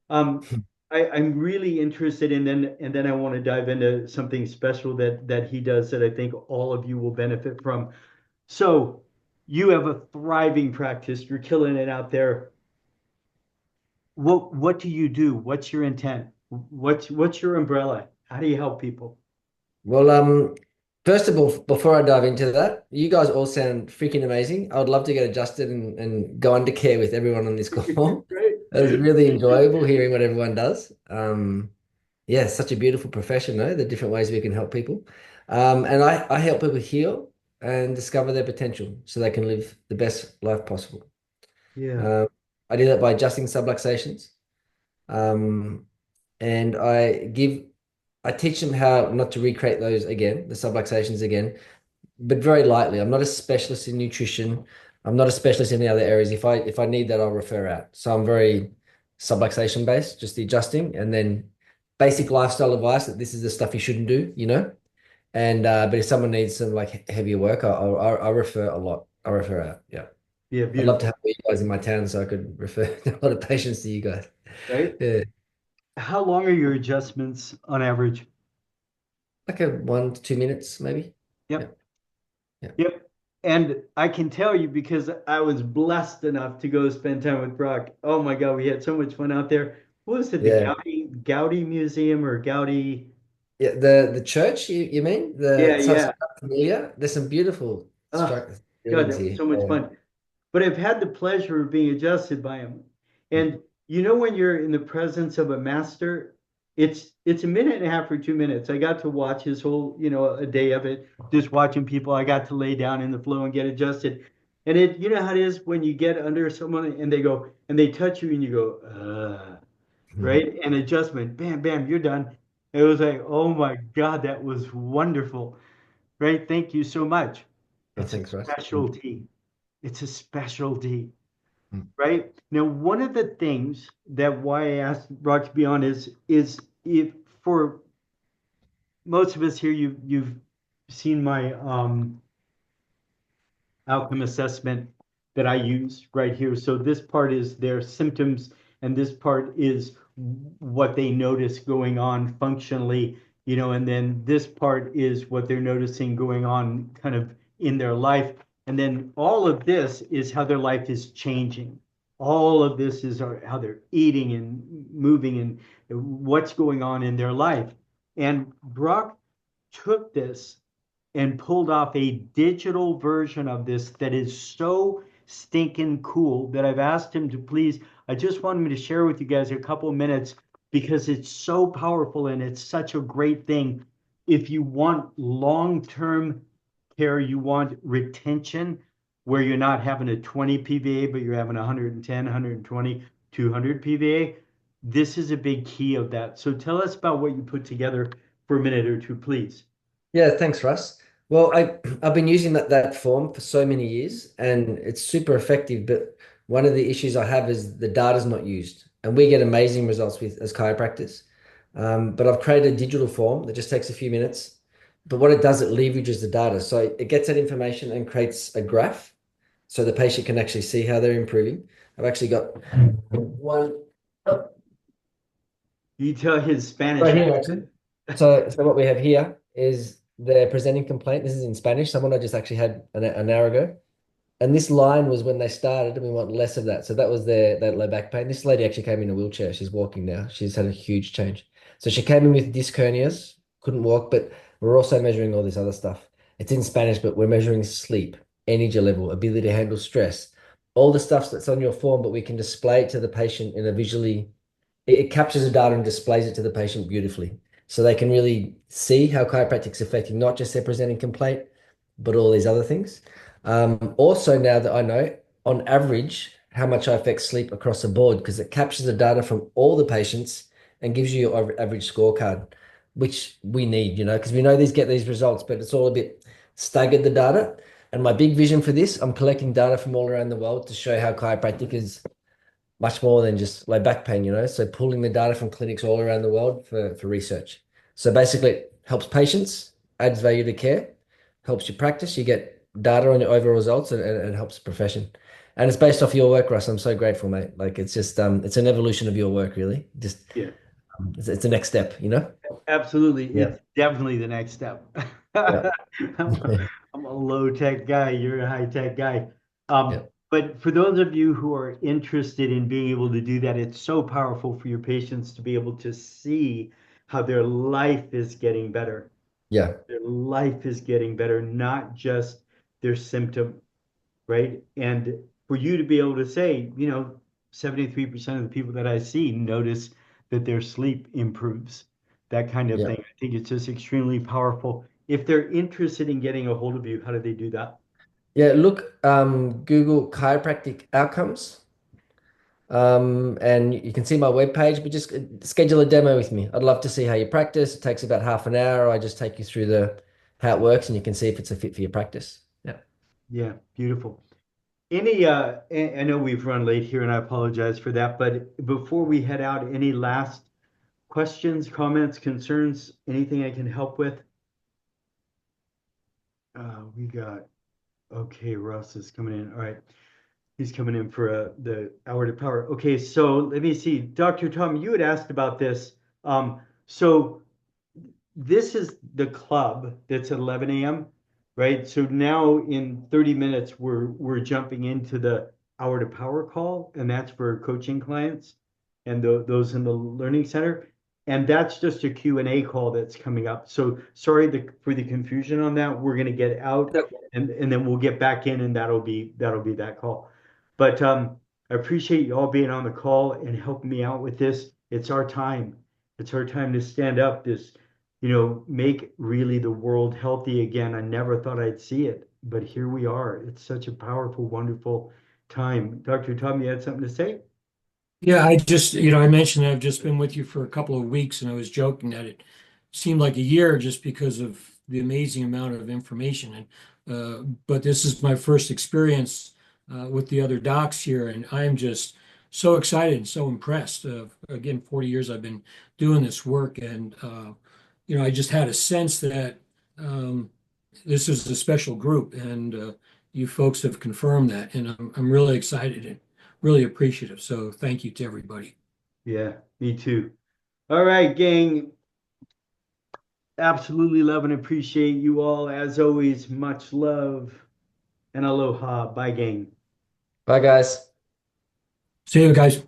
I'm really interested in, and then I want to dive into something special that he does that I think all of you will benefit from. So you have a thriving practice. You're killing it out there. What do you do? What's your intent? What's your umbrella? How do you help people? Well, first of all, before I dive into that, you guys all sound freaking amazing. I would love to get adjusted and go under care with everyone on this call. Right? It was really enjoyable hearing what everyone does. Yeah, such a beautiful profession, though, the different ways we can help people. And I help people heal and discover their potential so they can live the best life possible. Yeah. I do that by adjusting subluxations. And I teach them how not to recreate those again, the subluxations again, but very lightly. I'm not a specialist in nutrition. I'm not a specialist in the other areas. If I need that, I'll refer out. So I'm very subluxation based, just the adjusting, and then basic lifestyle advice that this is the stuff you shouldn't do, you know. And but if someone needs some like heavier work, I'll refer a lot. I'll refer out. Yeah. Yeah, I'd love to beautiful. have you guys in my town so I could refer a lot of patients to you guys. Right? Yeah. How long are your adjustments on average? Like a 1 to 2 minutes, maybe. Yep. Yeah. Yep. And I can tell you because I was blessed enough to go spend time with Brock. Oh my God, we had so much fun out there. What was it, the Yeah. Gaudi Museum or Gaudi? Yeah. The church, you mean? Yeah, So yeah. familiar. There's some beautiful Oh, God, buildings that was here. so much Yeah. fun. But I've had the pleasure of being adjusted by him. And you know, when you're in the presence of a master, it's a minute and a half or 2 minutes. I got to watch his whole, a day of it, just watching people. I got to lay down in the flow and get adjusted. And you know how it is when you get under someone and they go and they touch you and you go, right? And adjustment, bam, bam, you're done. It was like, oh my God, that was wonderful. Right? Thank you so much. Oh, It's a thanks, Russ. specialty. It's a specialty, Mm. right? Now, one of the things that why I asked Rock to be on is if for most of us here, you've seen my outcome assessment that I use right here. So this part is their symptoms, and this part is what they notice going on functionally, and then this part is what they're noticing going on kind of in their life. And then all of this is how their life is changing. All of this is how they're eating and moving and what's going on in their life. And Brock took this and pulled off a digital version of this that is so stinking cool that I've asked him to please. I just wanted me to share with you guys a couple of minutes because it's so powerful and it's such a great thing. If you want long-term care, you want retention where you're not having a 20 PVA, but you're having 110, 120, 200 PVA. this is a big key of that. So tell us about what you put together for a minute or two, please. Yeah, thanks, Russ. Well, I've been using that form for so many years, and it's super effective. But one of the issues I have is the data's not used, and we get amazing results with as chiropractors. But I've created a digital form that just takes a few minutes. But what it does, it leverages the data, so it gets that information and creates a graph, so the patient can actually see how they're improving. I've actually got one You tell his Spanish right here, accent. actually. So what we have here is the presenting complaint. This is in Spanish. Someone I just actually had an hour ago. And this line was when they started, and we want less of that. So that was that low back pain. This lady actually came in a wheelchair. She's walking now. She's had a huge change. So she came in with disc hernias, couldn't walk, but we're also measuring all this other stuff. It's in Spanish, but we're measuring sleep, energy level, ability to handle stress, all the stuff that's on your form, but we can display it to the patient in a visually it captures the data and displays it to the patient beautifully. So they can really see how chiropractic's affecting not just their presenting complaint, but all these other things. Also, now that I know on average how much I affect sleep across the board, because it captures the data from all the patients and gives you your average scorecard, which we need, because we know these get these results, but it's all a bit staggered, the data. And my big vision for this, I'm collecting data from all around the world to show how chiropractic is much more than just low back pain, So pulling the data from clinics all around the world for research. So basically it helps patients, adds value to care, helps you practice, you get data on your overall results and helps the profession. And it's based off your work, Russ. I'm so grateful, mate. Like it's just it's an evolution of your work, really. Just Yeah, it's the next step. absolutely. Yeah. It's definitely the next step. Yeah. I'm a low tech guy. You're a high tech guy. Yeah. But for those of you who are interested in being able to do that, it's so powerful for your patients to be able to see how their life is getting better. Yeah. Their life is getting better, not just their symptom, right? And for you to be able to say, 73% of the people that I see notice that their sleep improves, that kind of Yeah. thing. I think it's just extremely powerful. If they're interested in getting a hold of you, how do they do that? Yeah. Look, Google chiropractic outcomes. And you can see my webpage, but just schedule a demo with me. I'd love to see how you practice. It takes about half an hour. I just take you through the how it works and you can see if it's a fit for your practice. Yeah. Yeah, beautiful. I know we've run late here and I apologize for that, but before we head out, any last questions, comments, concerns, anything I can help with? We got, okay, Russ is coming in. All right. He's coming in for the hour to power. Okay, so let me see. Dr. Tom, you had asked about this. So this is the club that's at 11 a.m., right? So now in 30 minutes, we're jumping into the hour to power call, and that's for coaching clients and those in the learning center. And that's just a Q&A call that's coming up. So sorry for the confusion on that. We're going to get out and then we'll get back in and that'll be that call. But I appreciate you all being on the call and helping me out with this. It's our time. It's our time to stand up this, make really the world healthy again. I never thought I'd see it, but here we are. It's such a powerful, wonderful time. Dr. Tom, you had something to say? Yeah, I just, I mentioned that I've just been with you for a couple of weeks, and I was joking that it seemed like a year just because of the amazing amount of information. But this is my first experience with the other docs here, and I'm just so excited and so impressed. Again, 40 years I've been doing this work, and I just had a sense that this is a special group, and you folks have confirmed that, and I'm really excited. Really appreciative. So thank you to everybody. Yeah, me too. All right, gang. Absolutely love and appreciate you all. As always, much love and aloha. Bye, gang. Bye, guys. See you guys.